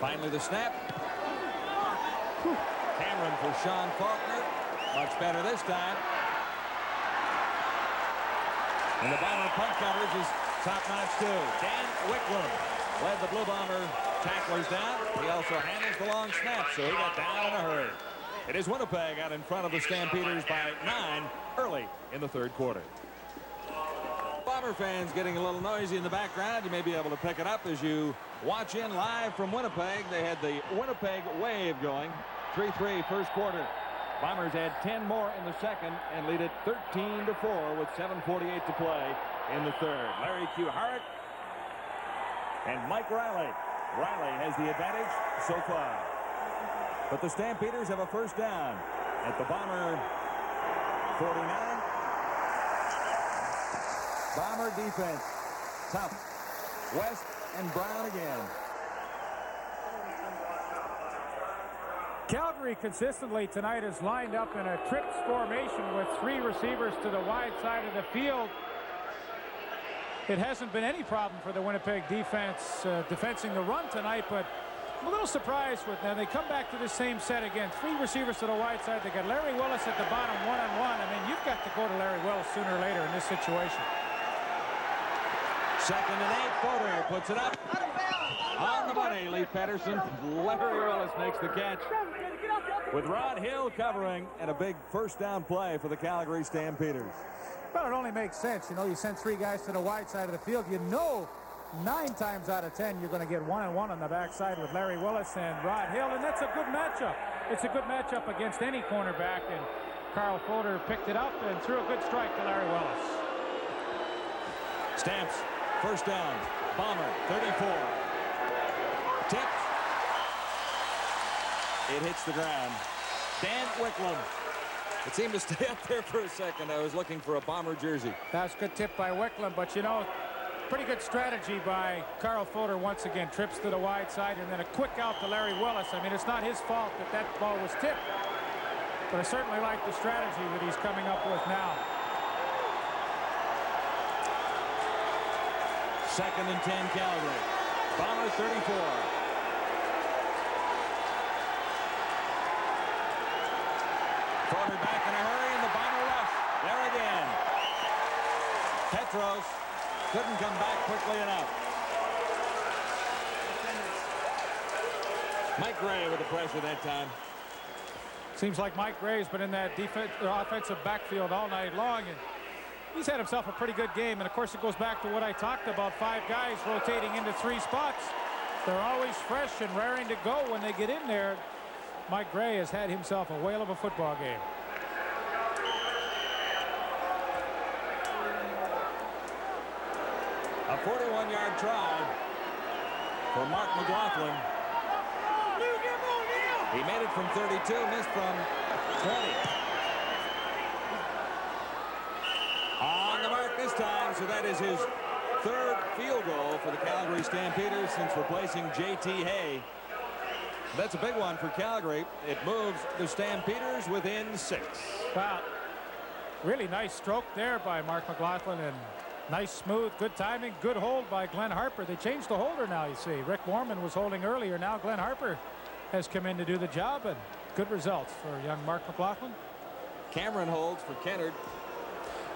Finally the snap. Cameron for Sean Faulkner. Much better this time. And the Bomber punt coverage is top-notch too. Dan Wicklund led the Blue Bomber tacklers down. He also handles the long snap, so he got down in a hurry. It is Winnipeg out in front of the Stampeders by 9 early in the third quarter. Bomber fans getting a little noisy in the background. You may be able to pick it up as you watch in live from Winnipeg. They had the Winnipeg wave going. 3-3 first quarter. Bombers had 10 more in the second and lead it 13-4 with 7:48 to play in the third. Larry Kuharek and Mike Riley. Riley has the advantage so far. But the Stampeders have a first down at the Bomber 49. Bomber defense. Tough. West and Brown again. Calgary consistently tonight is lined up in a trips formation with 3 receivers to the wide side of the field. It hasn't been any problem for the Winnipeg defense defensing the run tonight, but I'm a little surprised with them. They come back to the same set again. 3 receivers to the wide side. They got Larry Willis at the bottom, one-on-one. I mean, you've got to go to Larry Willis sooner or later in this situation. 2nd and 8. Folder puts it up. On the money, Lee Pedersen. Larry Willis makes the catch with Rod Hill covering, and a big first down play for the Calgary Stampeders. Well, it only makes sense. You know, you send 3 guys to the wide side of the field. You know 9 times out of 10 you're going to get one-on-one on the backside with Larry Willis and Rod Hill, and that's a good matchup. It's a good matchup against any cornerback, and Carl Folder picked it up and threw a good strike to Larry Willis. Stamps, first down, Bomber, 34. tipped. It hits the ground. Dan Wicklund. It seemed to stay up there for a second. I was looking for a Bomber jersey. That's a good tip by Wicklund, but you know, pretty good strategy by Carl Fodor once again. Trips to the wide side and then a quick out to Larry Willis. I mean, it's not his fault that that ball was tipped, but I certainly like the strategy that he's coming up with now. 2nd and 10 Calgary. Bomber 34. Fodor back in a hurry and the Bomber rush. There again. Petros couldn't come back quickly enough. Mike Gray with the pressure that time. Seems like Mike Gray's been in that offensive backfield all night long, and he's had himself a pretty good game. And of course, it goes back to what I talked about, 5 guys rotating into 3 spots. They're always fresh and raring to go when they get in there. Mike Gray has had himself a whale of a football game. A 41-yard try for Mark McLaughlin. He made it from 32, missed from 20. On the mark this time, so that is his 3rd field goal for the Calgary Stampeders since replacing J.T. Hay. That's a big one for Calgary. It moves the Stampeders within 6. Wow. Really nice stroke there by Mark McLaughlin, and nice, smooth, good timing, good hold by Glenn Harper. They changed the holder now, you see. Rick Warman was holding earlier. Now Glenn Harper has come in to do the job, and good results for young Mark McLaughlin. Cameron holds for Kennard.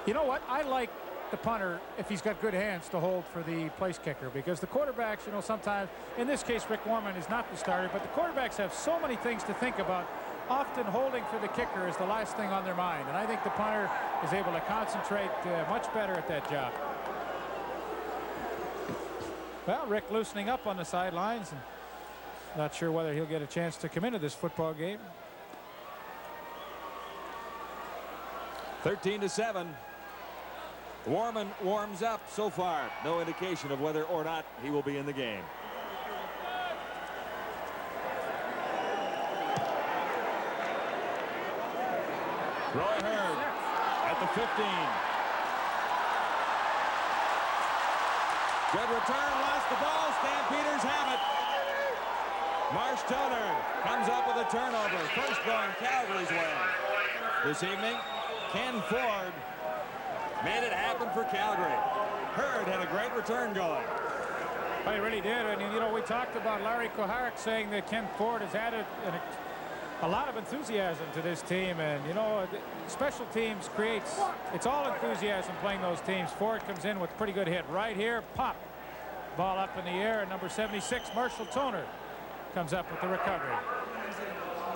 You know what? I like the punter, if he's got good hands, to hold for the place kicker, because the quarterbacks, you know, sometimes, in this case, Rick Warman is not the starter, but the quarterbacks have so many things to think about. Often holding for the kicker is the last thing on their mind, and I think the punter is able to concentrate much better at that job. Well, Rick loosening up on the sidelines, and not sure whether he'll get a chance to come into this football game. 13-7. Warman warms up so far. No indication of whether or not he will be in the game. Roy Hurd at the 15. Good return, lost the ball. Stampeders have it. Marsh Toner comes up with a turnover. First going Calgary's way. This evening, Ken Ford made it happen for Calgary. Hurd had a great return going. Well, he really did. And, you know, we talked about Larry Koharek saying that Ken Ford has added a lot of enthusiasm to this team. And, you know, special teams creates, it's all enthusiasm playing those teams. Ford comes in with a pretty good hit right here. Pop. Ball up in the air. And number 76, Marshall Toner, comes up with the recovery.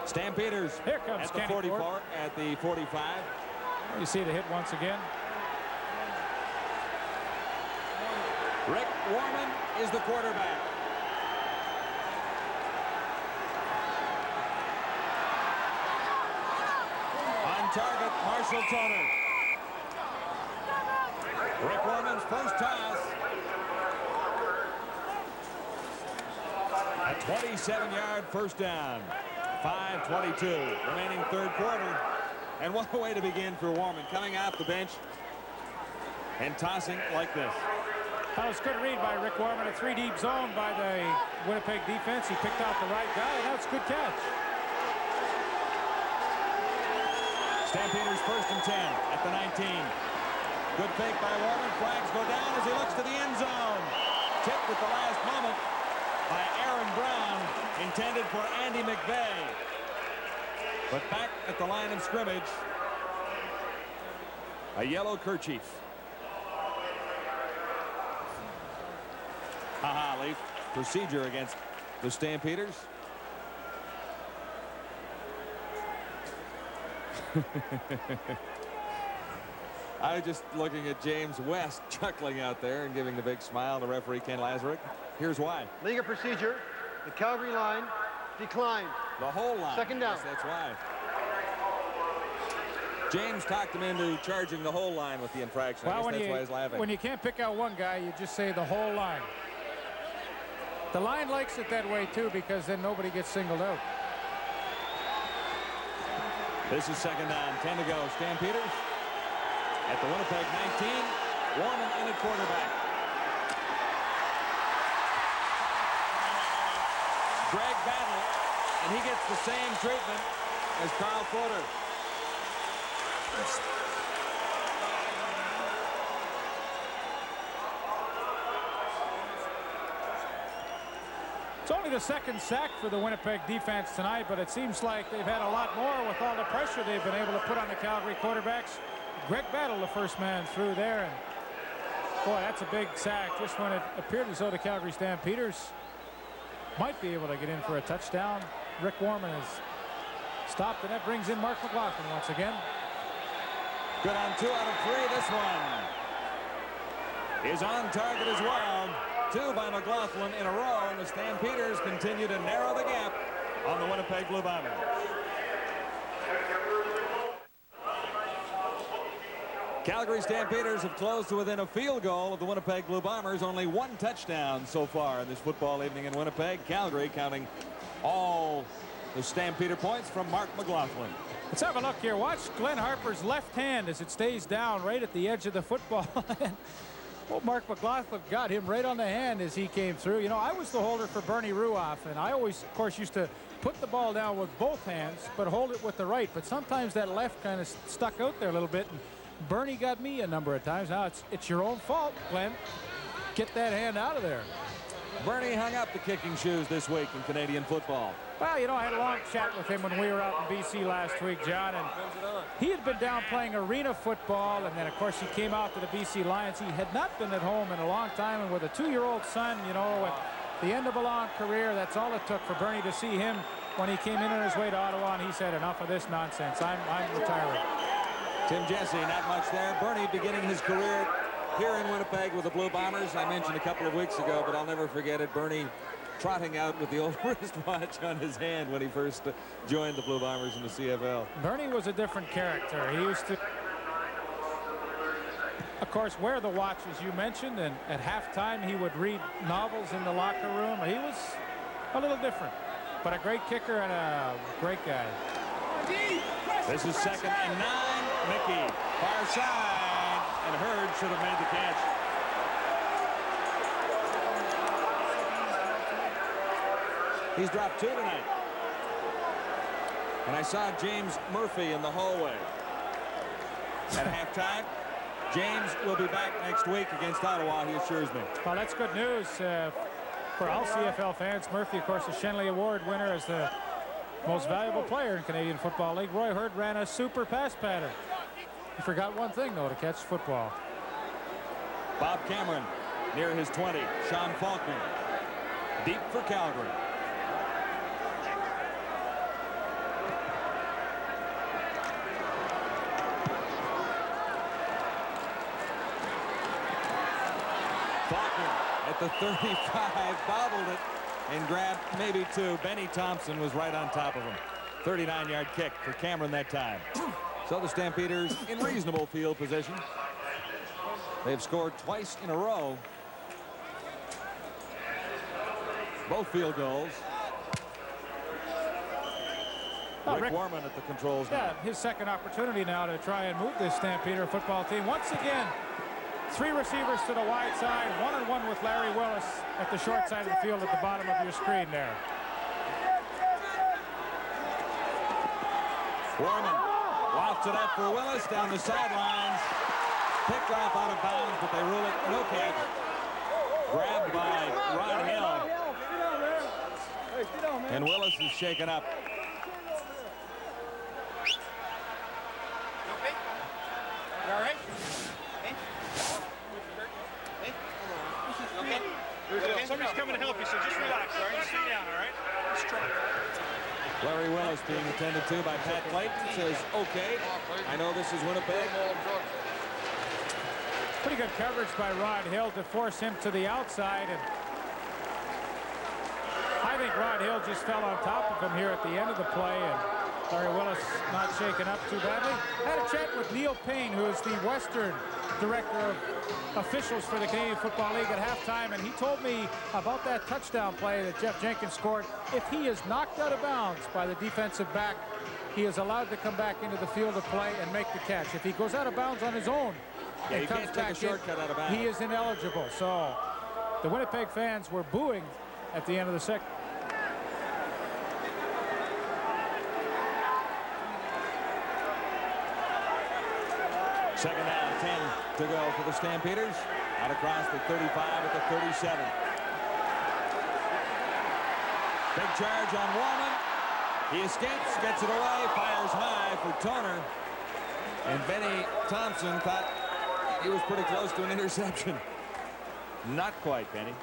Stampeders here comes at the Kenny 44, Ford. at the 45. You see the hit once again. Rick Warman is the quarterback. On target, Marshall Toner. Rick Warman's first toss. A 27-yard first down. 5:22 remaining third quarter. And what a way to begin for Warman, coming off the bench and tossing like this. That was a good read by Rick Warman. A 3-deep zone by the Winnipeg defense. He picked out the right guy, and that's a good catch. Stampeders first and 10 at the 19. Good fake by Warman. Flags go down as he looks to the end zone. Tipped at the last moment by Aaron Brown, intended for Andy McVeigh. But back at the line of scrimmage, a yellow kerchief. Ha-ha, Leaf. Procedure against the Stampeders. I was just looking at James West chuckling out there and giving the big smile to referee Ken Lazarick. Here's why. Legal procedure. The Calgary line declined. The whole line. Second down. Yes, that's why. James talked him into charging the whole line with the infraction. Well, I guess that's why he's laughing. When you can't pick out one guy, you just say the whole line. The line likes it that way, too, because then nobody gets singled out. This is second down, 10 to go. Stampeders at the Winnipeg 19. Warman in at quarterback. Greg Battle, and he gets the same treatment as Carl Porter. It's only the second sack for the Winnipeg defense tonight, but it seems like they've had a lot more with all the pressure they've been able to put on the Calgary quarterbacks. Greg Battle, the first man through there, and boy, that's a big sack just when it appeared as though the Calgary Stampeders might be able to get in for a touchdown. Rick Warman has stopped, and that brings in Mark McLaughlin once again. Good on 2 out of 3. This one is on target as well. 2 by McLaughlin in a row, and the Stampeders continue to narrow the gap on the Winnipeg Blue Bombers. Calgary Stampeders have closed to within a field goal of the Winnipeg Blue Bombers. Only 1 touchdown so far in this football evening in Winnipeg. Calgary counting all the Stampeder points from Mark McLaughlin. Let's have a look here. Watch Glenn Harper's left hand as it stays down right at the edge of the football. Well, Mark McLaughlin got him right on the hand as he came through. You know, I was the holder for Bernie Ruoff, and I always, of course, used to put the ball down with both hands, but hold it with the right. But sometimes that left kind of stuck out there a little bit, and Bernie got me a number of times. Now it's your own fault, Glenn. Get that hand out of there. Bernie hung up the kicking shoes this week in Canadian football. Well, you know, I had a long chat with him when we were out in BC last week, John, and he had been down playing arena football, and then, of course, he came out to the BC Lions. He had not been at home in a long time, and with a 2-year-old son, you know, at the end of a long career, that's all it took for Bernie to see him when he came in on his way to Ottawa, and he said, enough of this nonsense. I'm retiring. Tim Jesse, not much there. Bernie beginning his career here in Winnipeg with the Blue Bombers. I mentioned a couple of weeks ago, but I'll never forget it. Bernie trotting out with the old wristwatch on his hand when he first joined the Blue Bombers in the CFL. Bernie was a different character. He used to, of course, wear the watch, as you mentioned, and at halftime he would read novels in the locker room. He was a little different, but a great kicker and a great guy. This is 2nd and 9. Mickey, far side, and Hurd should have made the catch. He's dropped 2 tonight. And I saw James Murphy in the hallway at halftime. James will be back next week against Ottawa, he assures me. Well, that's good news for all CFL fans. Murphy, of course, the Shenley Award winner as the most valuable player in Canadian Football League. Roy Hurd ran a super pass pattern. He forgot one thing, though, to catch football. Bob Cameron near his 20. Sean Faulkner deep for Calgary. Faulkner at the 35 bobbled it and grabbed maybe 2. Benny Thompson was right on top of him. 39-yard kick for Cameron that time. So the Stampeders in reasonable field position. They've scored twice in a row. Both field goals. Rick Warman at the controls now. Yeah, his second opportunity now to try and move this Stampeder football team. Once again, 3 receivers to the wide side, 1-on-1 with Larry Willis at the short side of the field at the bottom of your screen there. Warman lofts it up for Willis down the sidelines. Picked off out of bounds, but they rule it no catch. Grabbed by Ron Hill. And Willis is shaken up. You all right? Okay. Somebody's coming to help you, so just relax, all right? Just sit down, all right? Just try. Larry Willis being attended to by Pat Clayton says, okay, I know this is Winnipeg. Pretty good coverage by Rod Hill to force him to the outside, and I think Rod Hill just fell on top of him here at the end of the play, and Larry Willis not shaken up too badly. I had a chat with Neil Payne, who is the Western director of officials for the Canadian Football League at halftime, and he told me about that touchdown play that Jeff Jenkins scored. If he is knocked out of bounds by the defensive back, he is allowed to come back into the field of play and make the catch. If he goes out of bounds on his own and comes back in, he is ineligible. So the Winnipeg fans were booing at the end of the second. Second down, 10 to go for the Stampeders. Out across the 35 at the 37. Big charge on Warman. He escapes, gets it away, fires high for Toner. And Benny Thompson thought he was pretty close to an interception. Not quite, Benny.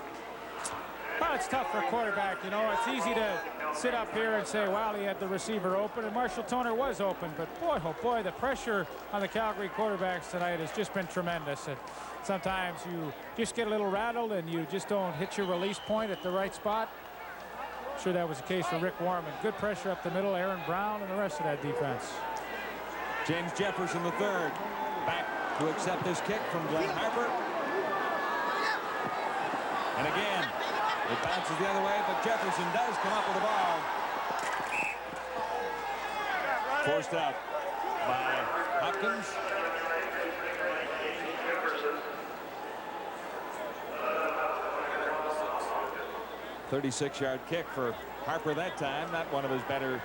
Well, it's tough for a quarterback. You know, it's easy to sit up here and say, well, he had the receiver open, and Marshall Toner was open. But boy, oh boy, the pressure on the Calgary quarterbacks tonight has just been tremendous. And sometimes you just get a little rattled and you just don't hit your release point at the right spot. I'm sure that was the case for Rick Warman. Good pressure up the middle, Aaron Brown and the rest of that defense. James Jefferson III back to accept this kick from Glenn Harper. And again, it bounces the other way, but Jefferson does come up with the ball. Forced out by Hopkins. .36-yard kick for Harper that time. Not one of his better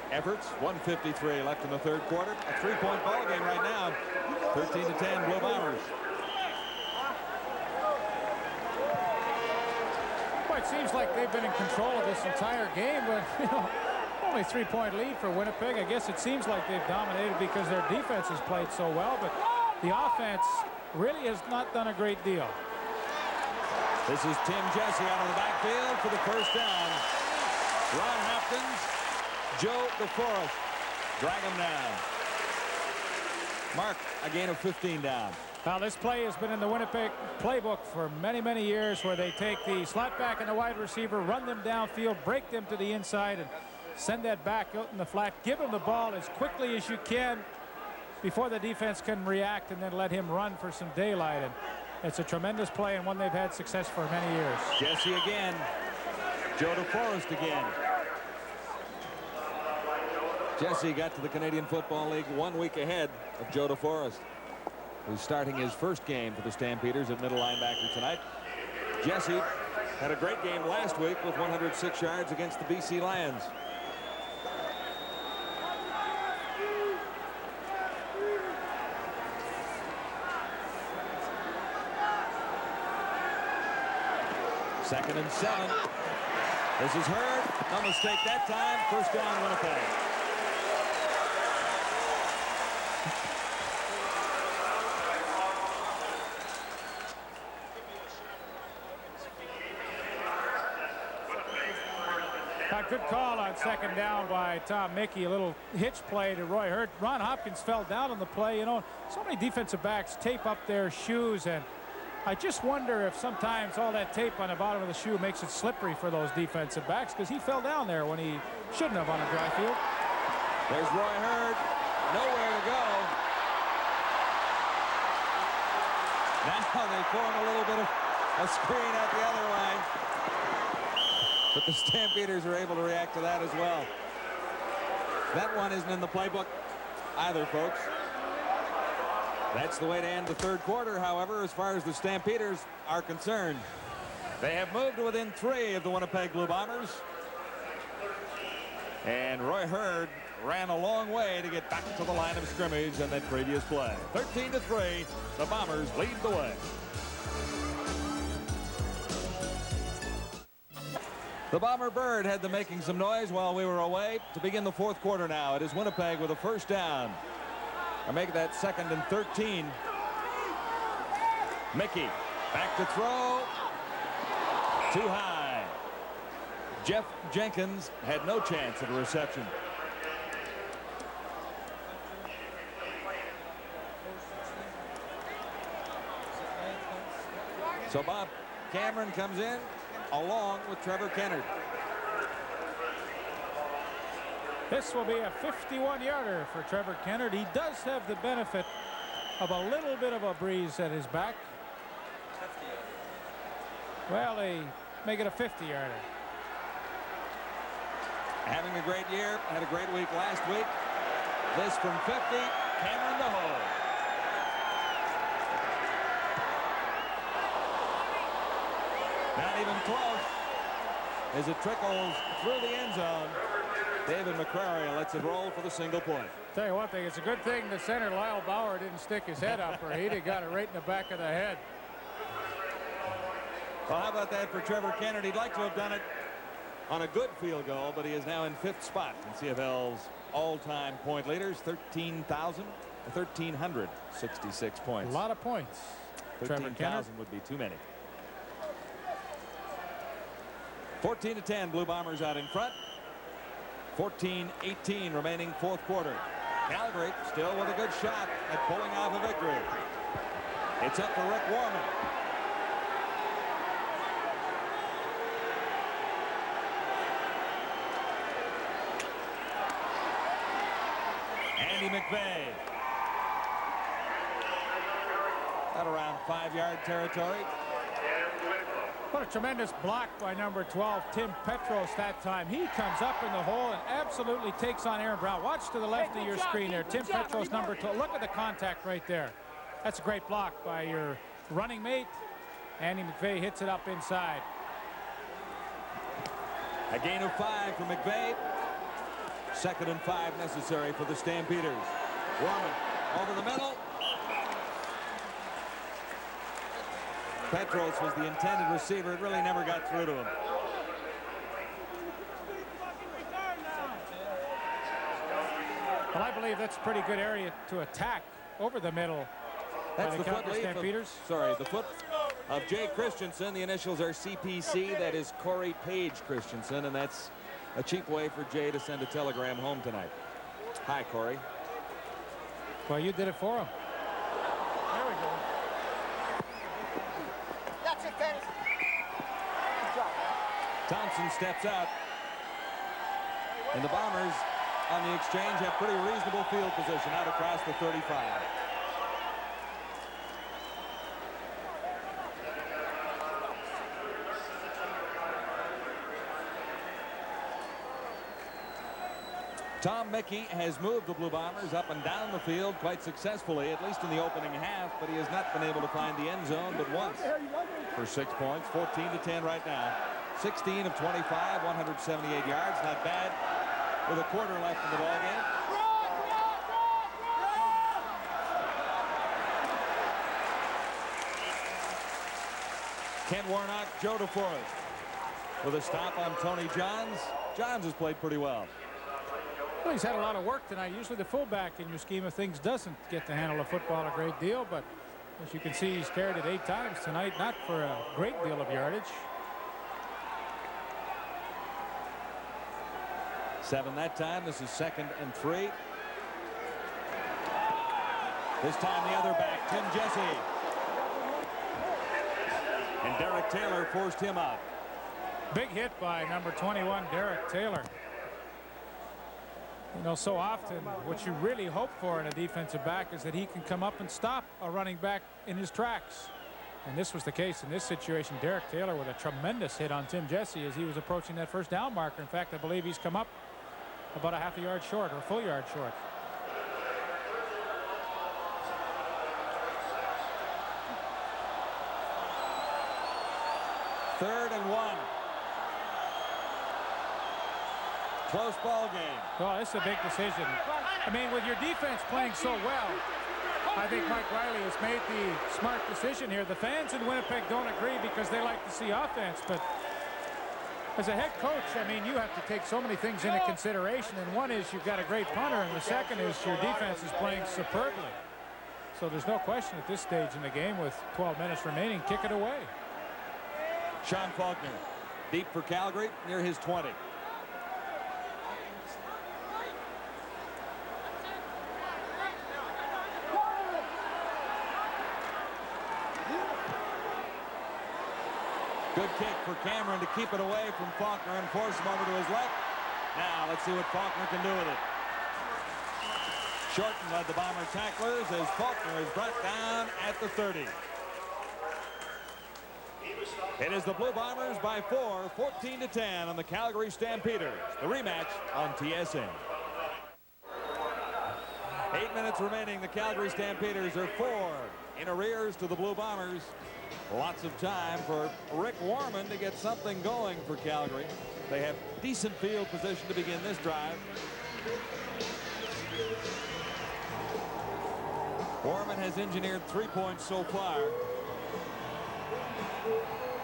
efforts. 1:53 left in the third quarter. A three-point ball game right now. 13-10 Blue Bombers. It seems like they've been in control of this entire game, but you know, only 3-point lead for Winnipeg. I guess it seems like they've dominated because their defense has played so well, but the offense really has not done a great deal. This is Tim Jesse out of the backfield for the first down. Ron Hopkins, Joe DeForest drag him down. Mark, a gain of 15 down. Now, this play has been in the Winnipeg playbook for many, many years, where they take the slot back and the wide receiver, run them downfield, break them to the inside, and send that back out in the flat. Give him the ball as quickly as you can before the defense can react, and then let him run for some daylight. And it's a tremendous play and one they've had success for many years. Jesse again. Joe DeForest again. Jesse got to the Canadian Football League 1 week ahead of Joe DeForest, who's starting his first game for the Stampeders at middle linebacker tonight. Jesse had a great game last week with 106 yards against the BC Lions. Second and 7. This is Hurd. No mistake that time. First down, Winnipeg. A good call on second down by Tom Mickey. A little hitch play to Roy Hurd. Ron Hopkins fell down on the play. You know, so many defensive backs tape up their shoes, and I just wonder if sometimes all that tape on the bottom of the shoe makes it slippery for those defensive backs, because he fell down there when he shouldn't have on a dry field. There's Roy Hurd. Nowhere to go. Now they form a little bit of a screen out the other way. But the Stampeders are able to react to that as well. That one isn't in the playbook either, folks. That's the way to end the third quarter, however, as far as the Stampeders are concerned. They have moved to within 3 of the Winnipeg Blue Bombers. And Roy Hurd ran a long way to get back to the line of scrimmage on that previous play. 13-3, the Bombers lead the way. The Bomber Bird had them making some noise while we were away. To begin the fourth quarter now, it is Winnipeg with a first down. I make that 2nd and 13. Mickey back to throw. Too high. Jeff Jenkins had no chance at a reception. So Bob Cameron comes in along with Trevor Kennard. This will be a 51-yarder for Trevor Kennard. He does have the benefit of a little bit of a breeze at his back. Well, they make it a 50-yarder. Having a great year, had a great week last week. This from 50, Cameron the hole. Not even close as it trickles through the end zone. David McCrary lets it roll for the single point. Tell you one thing, it's a good thing the center Lyle Bauer didn't stick his head up, or he'd have got it right in the back of the head. Well, how about that for Trevor Kennedy? He'd like to have done it on a good field goal, but he is now in 5th spot in CFL's all-time point leaders, 1,366 points. A lot of points. 13,000 would be too many. 14-10, Blue Bombers out in front. 14-18 remaining 4th quarter. Calgary still with a good shot at pulling off a victory. It's up for Rick Warman. Andy McVeigh. At around 5-yard territory. What a tremendous block by number 12, Tim Petros, that time. He comes up in the hole and absolutely takes on Aaron Brown. Watch to the left of your screen there. Tim Petros, number 12. Look at the contact right there. That's a great block by your running mate. Andy McVeigh hits it up inside. A gain of 5 for McVeigh. 2nd and 5 necessary for the Stampeders. Warman over the middle. Petros was the intended receiver. It really never got through to him. Well, I believe that's a pretty good area to attack over the middle. That's the foot Calgary leaf Stampeders. the foot of Jay Christensen. The initials are CPC. That is Corey Page Christensen, and that's a cheap way for Jay to send a telegram home tonight. Hi, Corey. Well, you did it for him. There we go. That's it, Dennis. Good job, man. Thompson steps out. And the Bombers on the exchange have pretty reasonable field position out across the 35. Tom Mickey has moved the Blue Bombers up and down the field quite successfully, at least in the opening half, but he has not been able to find the end zone but once for 6 points. 14-10 right now. 16 of 25, 178 yards. Not bad with a quarter left in the ball game. Ken Warnock, Joe DeForest with a stop on Tony Johns. Johns has played pretty well. Well, he's had a lot of work tonight. Usually the fullback in your scheme of things doesn't get to handle the football a great deal, but as you can see, he's carried it 8 times tonight, not for a great deal of yardage. 7 that time. This is 2nd and 3. This time the other back, Tim Jesse. And Derek Taylor forced him out. Big hit by number 21, Derek Taylor. You know, so often what you really hope for in a defensive back is that he can come up and stop a running back in his tracks. And this was the case in this situation. Derek Taylor with a tremendous hit on Tim Jesse as he was approaching that first down marker. In fact, I believe he's come up about a half a yard short or a full yard short. Third and 1. Close ball game. Well, this is a big decision. I mean, with your defense playing so well, I think Mike Riley has made the smart decision here. The fans in Winnipeg don't agree because they like to see offense, but as a head coach, I mean, you have to take so many things into consideration, and one is you've got a great punter, and the second is your defense is playing superbly. So there's no question at this stage in the game with 12 minutes remaining, kick it away. Sean Faulkner deep for Calgary near his 20. Good kick for Cameron to keep it away from Faulkner and force him over to his left. Now let's see what Faulkner can do with it. Shorten led the Bomber tacklers as Faulkner is brought down at the 30. It is the Blue Bombers by 4, 14-10 on the Calgary Stampeders. The rematch on TSN. 8 minutes remaining. The Calgary Stampeders are 4 in arrears to the Blue Bombers. Lots of time for Rick Warman to get something going for Calgary. They have decent field position to begin this drive. Warman has engineered 3 points so far.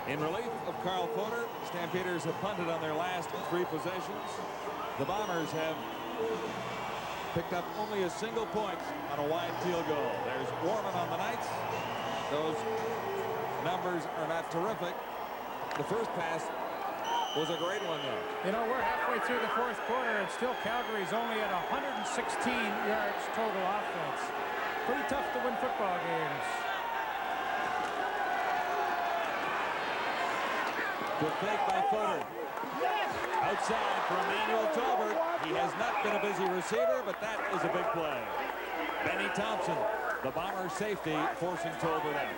In relief of Carl Foder, Stampeders have punted on their last 3 possessions. The Bombers have picked up only a single point on a wide field goal. There's Warman on the Knights. Those numbers are not terrific. The first pass was a great one, though. You know, we're halfway through the 4th quarter, and still Calgary's only at 116 yards total offense. Pretty tough to win football games. Good fake by Foder. Outside for Emmanuel Tolbert. He has not been a busy receiver, but that is a big play. Benny Thompson, the Bomber safety, forcing Tolbert out.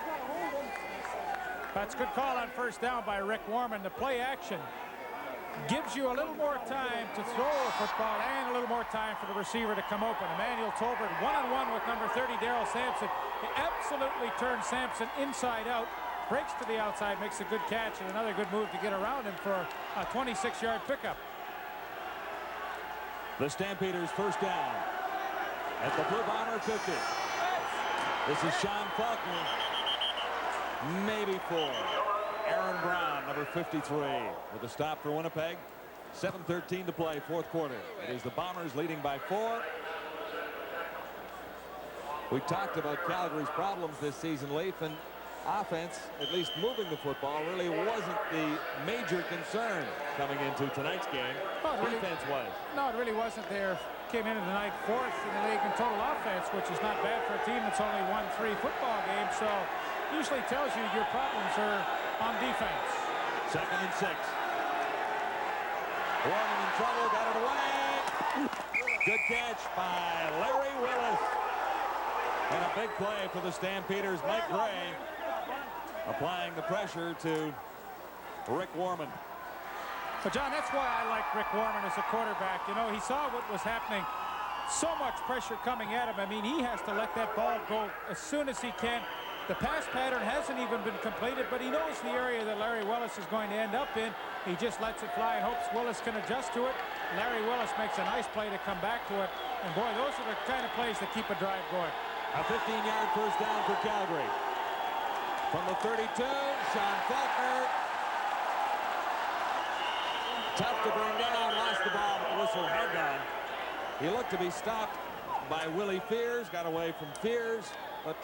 That's a good call on first down by Rick Warman. The play action gives you a little more time to throw a football and a little more time for the receiver to come open. Emmanuel Tolbert one-on-one with number 30, Daryl Sampson. He absolutely turns Sampson inside out. Breaks to the outside, makes a good catch, and another good move to get around him for a 26-yard pickup. The Stampeders first down at the Blue Bomber 50. This is Sean Faulkner. Maybe 4. Aaron Brown, number 53, with a stop for Winnipeg. 7:13 to play, 4th quarter. It is the Bombers leading by 4. We talked about Calgary's problems this season, Leaf, and offense, at least moving the football, really wasn't the major concern coming into tonight's game. Defense was. No, it really wasn't there. Came into tonight 4th in the league in total offense, which is not bad for a team that's only won 3 football games. So usually tells you your problems are on defense. 2nd and 6. Warman in trouble, got it away. Good catch by Larry Willis. And a big play for the Stampeders. Mike Gray applying the pressure to Rick Warman. But John, that's why I like Rick Warman as a quarterback. You know, he saw what was happening. So much pressure coming at him. I mean, he has to let that ball go as soon as he can. The pass pattern hasn't even been completed, but he knows the area that Larry Willis is going to end up in. He just lets it fly and hopes Willis can adjust to it. Larry Willis makes a nice play to come back to it. And boy, those are the kind of plays that keep a drive going. A 15-yard first down for Calgary. From the 32, Sean Faulkner. Tough to bring down, lost the ball, but the whistle had gone. He looked to be stopped by Willie Fears, got away from Fears, but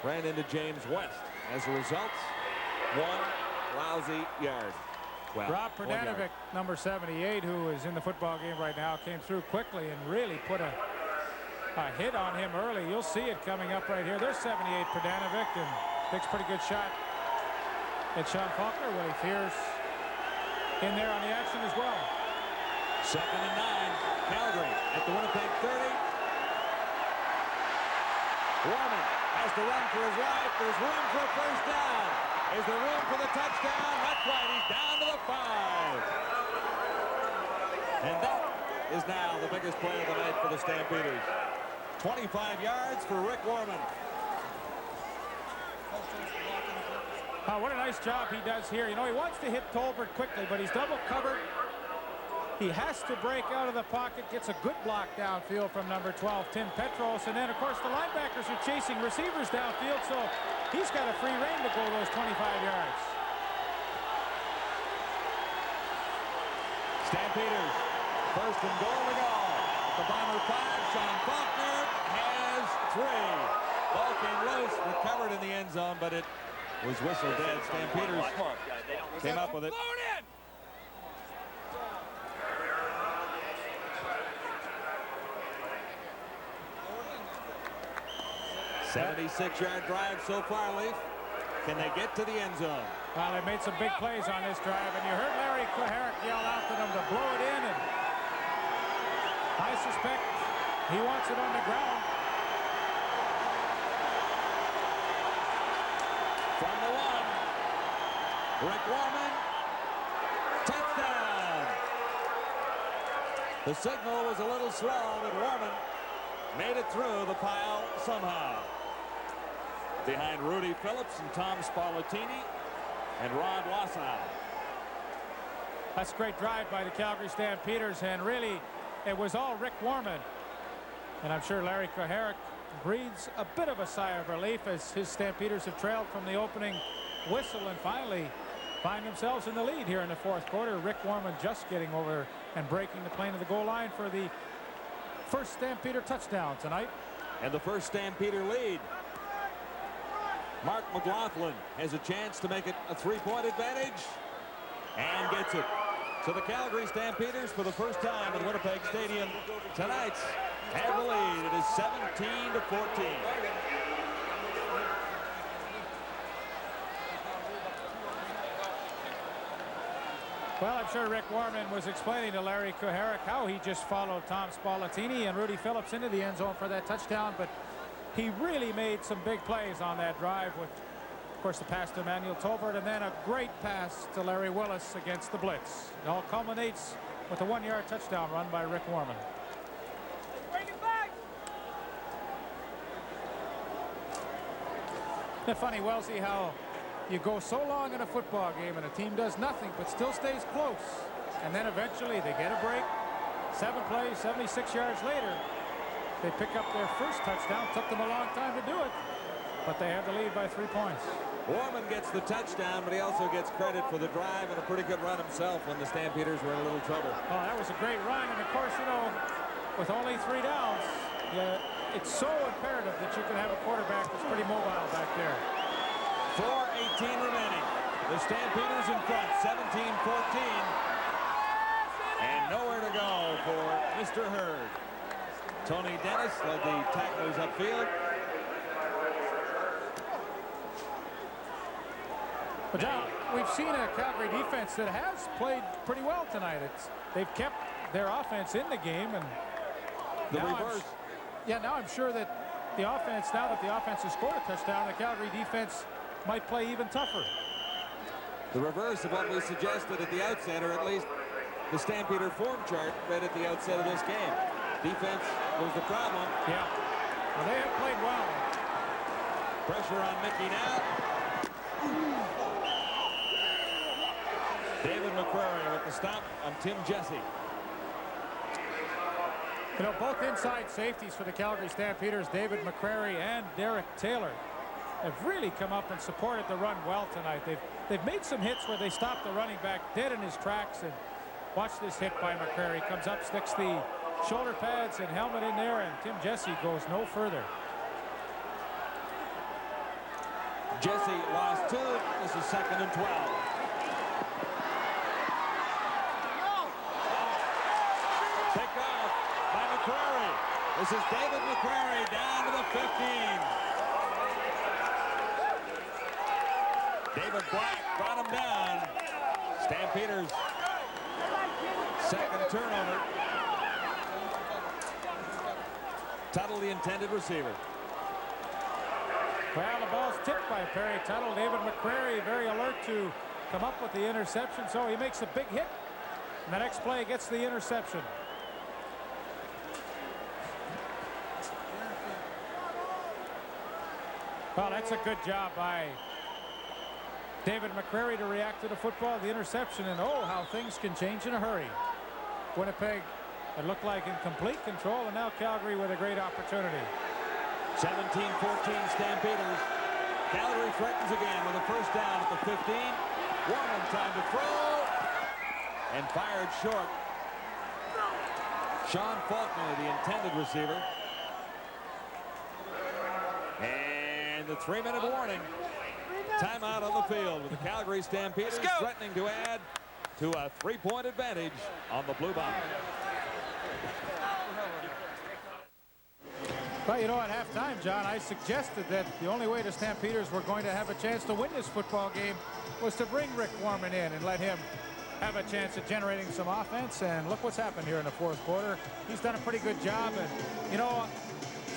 ran into James West. As a result, 1 lousy yard. Well, Rob Perdanovic, number 78, who is in the football game right now, came through quickly and really put a hit on him early. You'll see it coming up right here. There's 78 Perdanovic, and takes a pretty good shot at Sean Faulkner. Willie Fears in there on the action as well. 2nd and 9. Calgary at the Winnipeg 30. Warman has to run for his life. There's room for a first down. Is there room for the touchdown? Not quite. He's down to the 5. And that is now the biggest play of the night for the Stampeders. 25 yards for Rick Warman. What a nice job he does here. You know, he wants to hit Tolbert quickly, but he's double covered. He has to break out of the pocket, gets a good block downfield from number 12, Tim Petros. And then, of course, the linebackers are chasing receivers downfield, so he's got a free rein to go those 25 yards. Stampeders, first and goal to go. At the Bomber 5, Sean Faulkner has 3. Ball came loose, recovered in the end zone, but it was whistled dead. Stampeders came up with it. 76-yard drive so far, Leaf. Can they get to the end zone? Well, they made some big plays on this drive, and you heard Larry Kuharich yell out to them to blow it in, and I suspect He wants it on the ground. From the 1, Rick Warman, touchdown. The signal was a little slow, but Warman made it through the pile somehow. Behind Rudy Phillips and Tom Spallettini and Rod Wassow. That's a great drive by the Calgary Stampeders, and really it was all Rick Warman. And I'm sure Larry Kuharich breathes a bit of a sigh of relief as his Stampeders have trailed from the opening whistle and finally find themselves in the lead here in the 4th quarter. Rick Warman just getting over and breaking the plane of the goal line for the first Stampeder touchdown tonight. And the first Stampeder lead. Mark McLaughlin has a chance to make it a 3-point advantage and gets it. So the Calgary Stampeders, for the first time at Winnipeg Stadium tonight, have the lead. It is 17-14. Well, I'm sure Rick Warman was explaining to Larry Kuharich how he just followed Tom Spallettini and Rudy Phillips into the end zone for that touchdown, but he really made some big plays on that drive with, of course, the pass to Emmanuel Tolbert and then a great pass to Larry Willis against the blitz. It all culminates with a 1-yard touchdown run by Rick Warman. Bring it back. Isn't it funny, Wellesley, how you go so long in a football game and a team does nothing but still stays close, and then eventually they get a break. 7 plays, 76 yards later, they pick up their first touchdown. Took them a long time to do it, but they have the lead by 3 points. Warman gets the touchdown, but he also gets credit for the drive and a pretty good run himself when the Stampeders were in a little trouble. Oh, that was a great run, and of course, you know, with only 3 downs, it's so imperative that you can have a quarterback that's pretty mobile back there. 4:18 remaining. The Stampeders in front, 17-14. And nowhere to go for Mr. Hurd. Tony Dennis led the tacklers upfield. But John, we've seen a Calgary defense that has played pretty well tonight. They've kept their offense in the game, and the reverse. Now I'm sure that the offense, now that the offense has scored a touchdown, the Calgary defense might play even tougher. The reverse of what we suggested at the outset, or at least the Stampeder form chart read at the outset of this game. Defense was the problem. Yeah. Well, they have played well. Pressure on Mickey now. David McCrary with the stop on Tim Jesse. You know, both inside safeties for the Calgary Stampeders, David McCrary and Derek Taylor, have really come up and supported the run well tonight. They've made some hits where they stopped the running back dead in his tracks, and watch this hit by McCrary. Comes up, sticks the shoulder pads and helmet in there, and Tim Jesse goes no further. Jesse lost 2. This is 2nd and 12. Picked off by McCrary. This is David McCrary down to the 15. David Black brought him down. Stampeders second turnover. Tuttle, the intended receiver. Well, the ball's tipped by Perry Tuttle. David McCrary very alert to come up with the interception, so he makes a big hit. And the next play gets the interception. Well, that's a good job by David McCrary to react to the football, the interception, and oh, how things can change in a hurry. Winnipeg, it looked like in complete control, and now Calgary with a great opportunity. 17-14 Stampeders. Calgary threatens again with a first down at the 15. Warman time to throw and fired short. Sean Faulkner, the intended receiver. And the 3-minute warning. Timeout on the field with the Calgary Stampeders threatening to add to a 3-point advantage on the Blue Bombers. Well, you know, at halftime, John, I suggested that the only way the Stampeders were going to have a chance to win this football game was to bring Rick Warman in and let him have a chance at generating some offense. And look what's happened here in the fourth quarter. He's done a pretty good job. And, you know,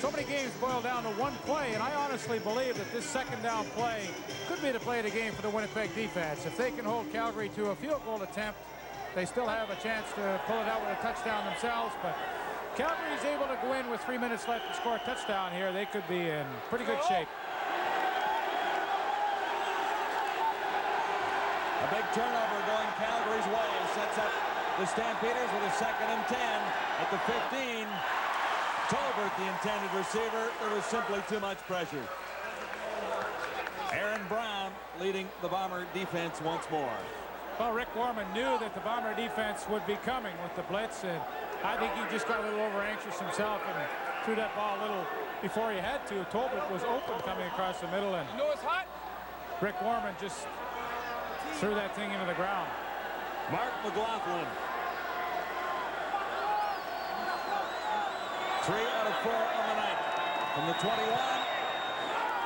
so many games boil down to one play, and I honestly believe that this second down play could be the play of the game for the Winnipeg defense. If they can hold Calgary to a field goal attempt, they still have a chance to pull it out with a touchdown themselves. But Calgary is able to go in with 3 minutes left and score a touchdown here. They could be in pretty good shape. A big turnover going Calgary's way sets up the Stampeders with a 2nd and 10 at the 15. Tolbert, the intended receiver. There was simply too much pressure. Aaron Brown leading the Bomber defense once more. Well, Rick Warman knew that the Bomber defense would be coming with the blitz, and I think he just got a little over-anxious himself and threw that ball a little before he had to. Tolbert was open coming across the middle, and You know it's hot? Rick Warman just threw that thing into the ground. Mark McLaughlin. 3 out of 4 on the night. From the 21,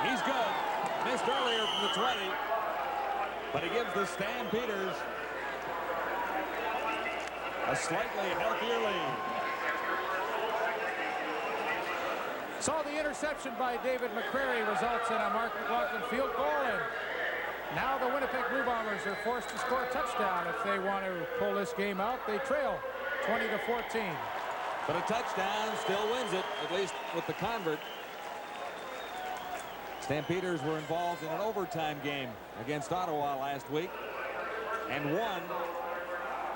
he's good. Missed earlier from the 20, but he gives the Stampeders a slightly healthier lead. So the interception by David McCrary results in a Mark McLaughlin field goal, and now the Winnipeg Blue Bombers are forced to score a touchdown. If they want to pull this game out, they trail 20-14. But a touchdown still wins it, at least with the convert. Stampeders were involved in an overtime game against Ottawa last week and won.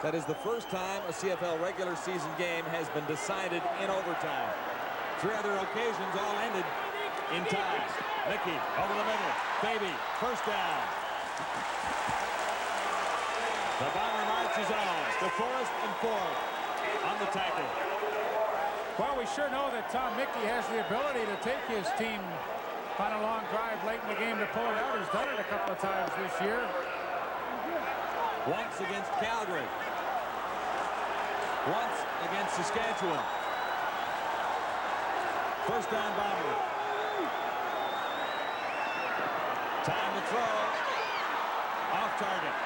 That is the first time a CFL regular season game has been decided in overtime. 3 other occasions all ended in ties. Mickey over the middle. Baby, first down. The Bomber marches on. DeForest and Ford on the tackle. Well, we sure know that Tom Mickey has the ability to take his team on a long drive late in the game to pull it out. He's done it a couple of times this year. Once against Calgary. Once against Saskatchewan. First down Bomber. Time to throw. Off target.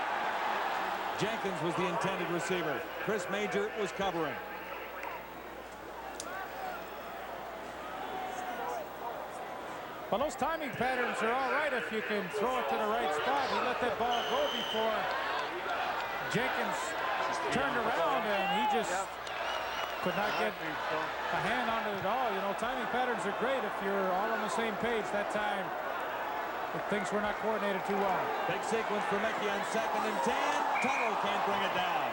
Jenkins was the intended receiver. Chris Major was covering. Well, those timing patterns are all right if you can throw it to the right spot. He let that ball go before Jenkins turned around, and he just could not get a hand on it at all. You know, timing patterns are great if you're all on the same page that time. But things were not coordinated too well. Big sequence for Mickey on 2nd and 10. Tuttle can't bring it down.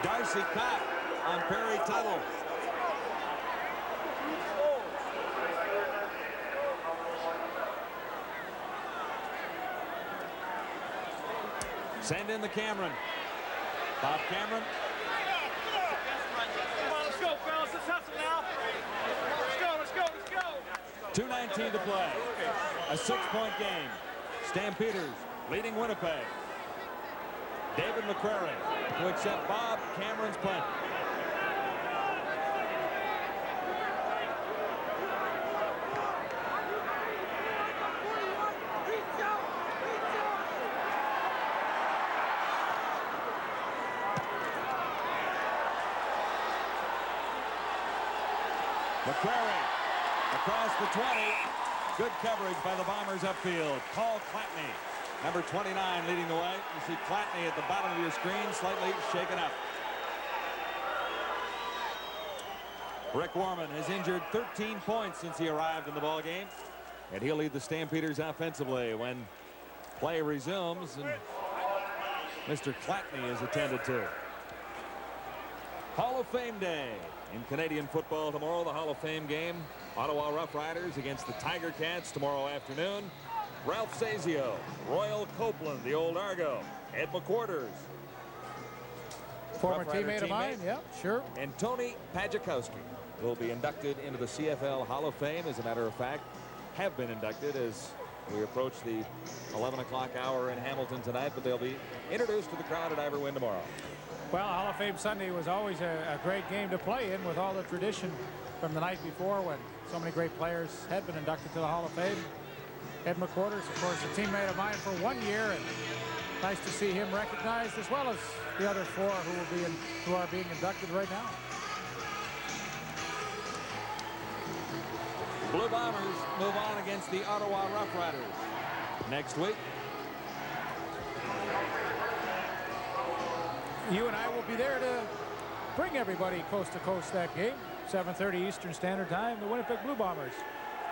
Darcy caught on Perry Tuttle. Send in the Cameron. Bob Cameron. Come on, let's go, fellas. Let's hustle now. Let's go, let's go, let's go. 2:19 to play. A 6-point game. Stampeders leading Winnipeg. David McCrary to accept Bob Cameron's punt. McCrary across the 20. Good coverage by the Bombers upfield. Paul Clatney, number 29, leading the way. You see Clatney at the bottom of your screen, slightly shaken up. Rick Warman has injured 13 points since he arrived in the ballgame, and he'll lead the Stampeders offensively when play resumes, and Mr. Clatney is attended to. Hall of Fame Day in Canadian football tomorrow. The Hall of Fame game. Ottawa Rough Riders against the Tiger Cats tomorrow afternoon. Ralph Sazio, Royal Copeland, the old Argo, Ed McQuarters, Former teammate of mine, yeah, sure. and Tony Pajakowski will be inducted into the CFL Hall of Fame. As a matter of fact, have been inducted as we approach the 11 o'clock hour in Hamilton tonight, but they'll be introduced to the crowd at Ivor Wynn tomorrow. Well, Hall of Fame Sunday was always a great game to play in with all the tradition from the night before when so many great players had been inducted to the Hall of Fame. Ed McQuarters, of course, a teammate of mine for 1 year, and Nice to see him recognized, as well as the other 4 who are being inducted right now. Blue Bombers move on against the Ottawa Rough Riders next week. You and I will be there to bring everybody coast to coast that game. 7:30 Eastern Standard Time, the Winnipeg Blue Bombers.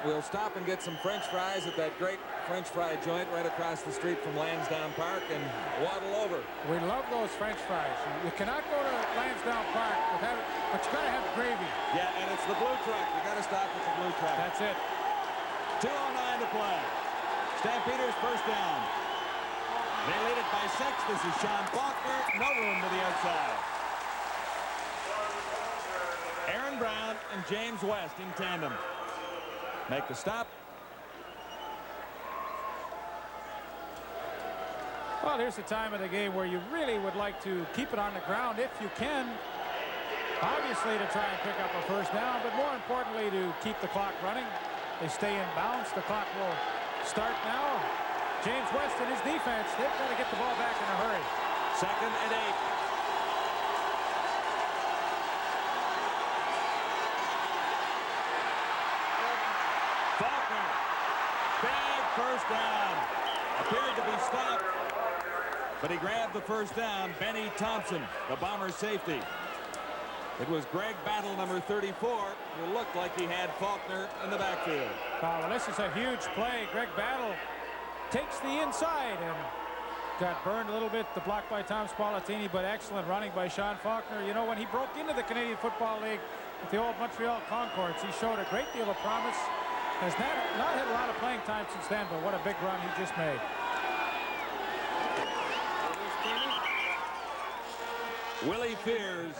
We'll stop and get some French fries at that great French fry joint right across the street from Lansdowne Park and waddle over. We love those French fries. You cannot go to Lansdowne Park without it, but you gotta have gravy. Yeah, and it's the blue truck. You gotta stop at the blue truck. That's it. 2:09 to play. Stampeders first down. They lead it by 6. This is Sean Faulkner. No room to the outside. Aaron Brown and James West in tandem. Make the stop. Well, here's the time of the game where you really would like to keep it on the ground if you can. Obviously to try and pick up a first down, but more importantly to keep the clock running. They stay in bounds. The clock will start now. James West and his defense, they've got to get the ball back in a hurry. 2nd and 8. Faulkner. Big first down. Appeared to be stopped, but he grabbed the first down. Benny Thompson, the Bombers' safety. It was Greg Battle, number 34, who looked like he had Faulkner in the backfield. Well, this is a huge play. Greg Battle takes the inside and got burned a little bit, the block by Tom Spallettini, but excellent running by Sean Faulkner. You know, when he broke into the Canadian Football League with the old Montreal Concords, he showed a great deal of promise. Has not had a lot of playing time since then, but what a big run he just made. Willie Fears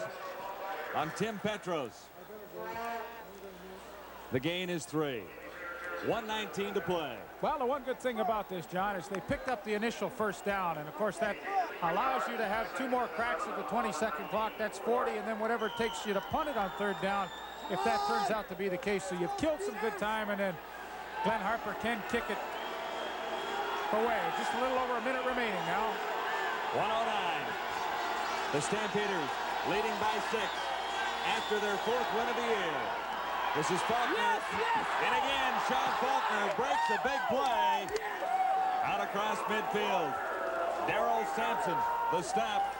on Tim Petros. The gain is 3. 1:19 to play. Well, the one good thing about this, John, is they picked up the initial first down, and of course that allows you to have 2 more cracks at the 20-second clock. That's 40, and then whatever it takes you to punt it on 3rd down, if that turns out to be the case. So you've killed some good time, and then Glenn Harper can kick it away. Just a little over a minute remaining now. 1:09. The Stampeders leading by 6 after their 4th win of the year. This is Faulkner. And again, Sean Faulkner breaks a big play out across midfield. Darrell Sampson, the stop.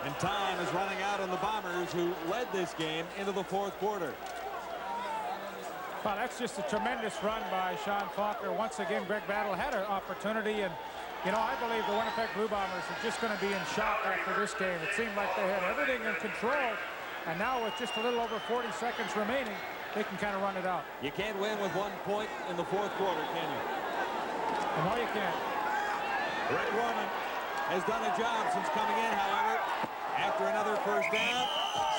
And time is running out on the Bombers, who led this game into the 4th quarter. Well, that's just a tremendous run by Sean Faulkner. Once again, Greg Battle had an opportunity, and you know, I believe the Winnipeg Blue Bombers are just going to be in shock after this game. It seemed like they had everything in control, and now with just a little over 40 seconds remaining, they can kind of run it out. You can't win with 1 point in the 4th quarter, can you? No, you can't. Rick Warman has done a job since coming in, however. After another first down,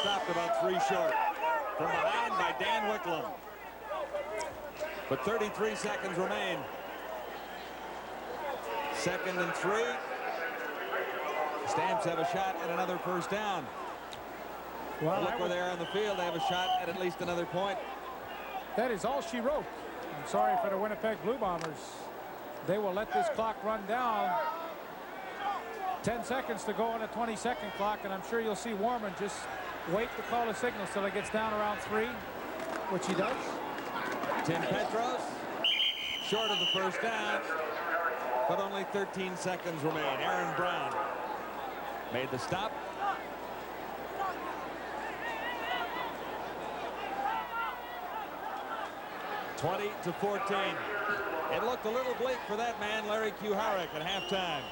stopped about 3 short. From behind by Dan Wicklund. But 33 seconds remain. 2nd and 3. Stamps have a shot at another first down. Well, look where they are on the field. They have a shot at least another point. That is all she wrote. I'm sorry for the Winnipeg Blue Bombers. They will let this clock run down. 10 seconds to go on a 20-second clock, and I'm sure you'll see Warman just wait to call a signal till it gets down around 3, which he does. Tim Petros, short of the first down, but only 13 seconds remain. Aaron Brown made the stop. (20-14). It looked a little bleak for that man, Larry Kuharek, at halftime.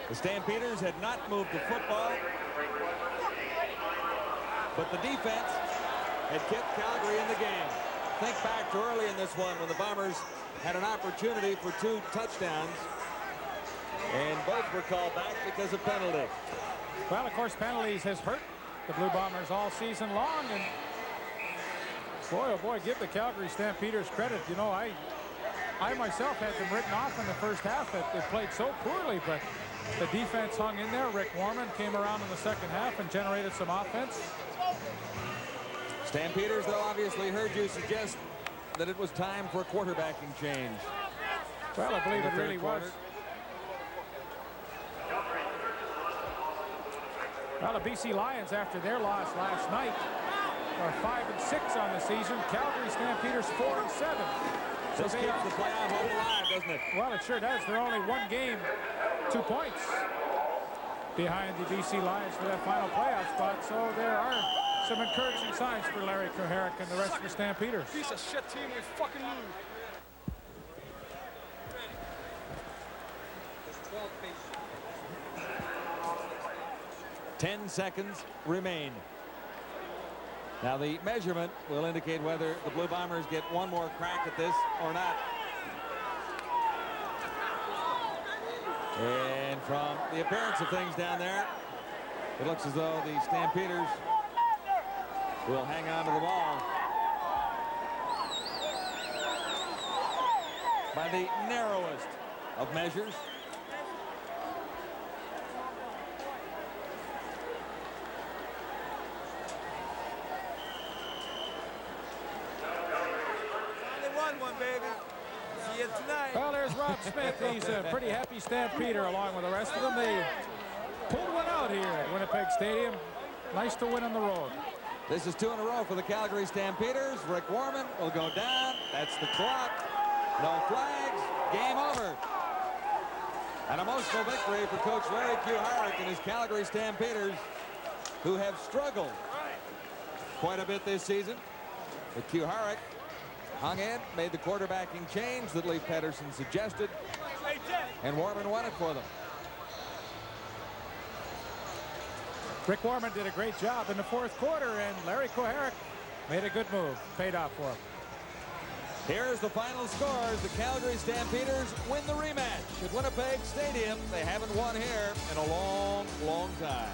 The Stampeders had not moved the football, but the defense had kept Calgary in the game. Think back to early in this one when the Bombers had an opportunity for 2 touchdowns, and both were called back because of penalty. Well, of course, penalties has hurt the Blue Bombers all season long, and boy, oh boy, give the Calgary Stampeders credit. You know, I myself had them written off in the first half. They played so poorly, but the defense hung in there. Rick Warman came around in the second half and generated some offense. Stampeders, though, obviously heard you suggest that it was time for a quarterbacking change. Well, I believe it really was. Well, the BC Lions, after their loss last night, are 5-6 on the season. Calgary Stampeders 4-7. So This they keeps are the playoff hope alive, doesn't it? Well, it sure does. They're only one game, 2 points behind the BC Lions for that final playoff spot. So there are some encouraging signs for Larry Koharic and the rest of the Stampeders. Piece of shit team, we fucking lose. Ten seconds remain. Now the measurement will indicate whether the Blue Bombers get one more crack at this or not. And from the appearance of things down there, it looks as though the Stampeders will hang on to the ball by the narrowest of measures. Well, there's Rob Smith. He's a pretty happy Stampeder along with the rest of them. They pulled one out here at Winnipeg Stadium. Nice to win on the road. This is 2 in a row for the Calgary Stampeders. Rick Warman will go down. That's the clock. No flags. Game over. An emotional victory for Coach Larry Koharic and his Calgary Stampeders, who have struggled quite a bit this season. But Koharic hung in, made the quarterbacking change that Lee Pedersen suggested, and Warman won it for them. Rick Warman did a great job in the 4th quarter, and Larry Koharic made a good move. Paid off for him. Here's the final scores. The Calgary Stampeders win the rematch at Winnipeg Stadium. They haven't won here in a long, long time.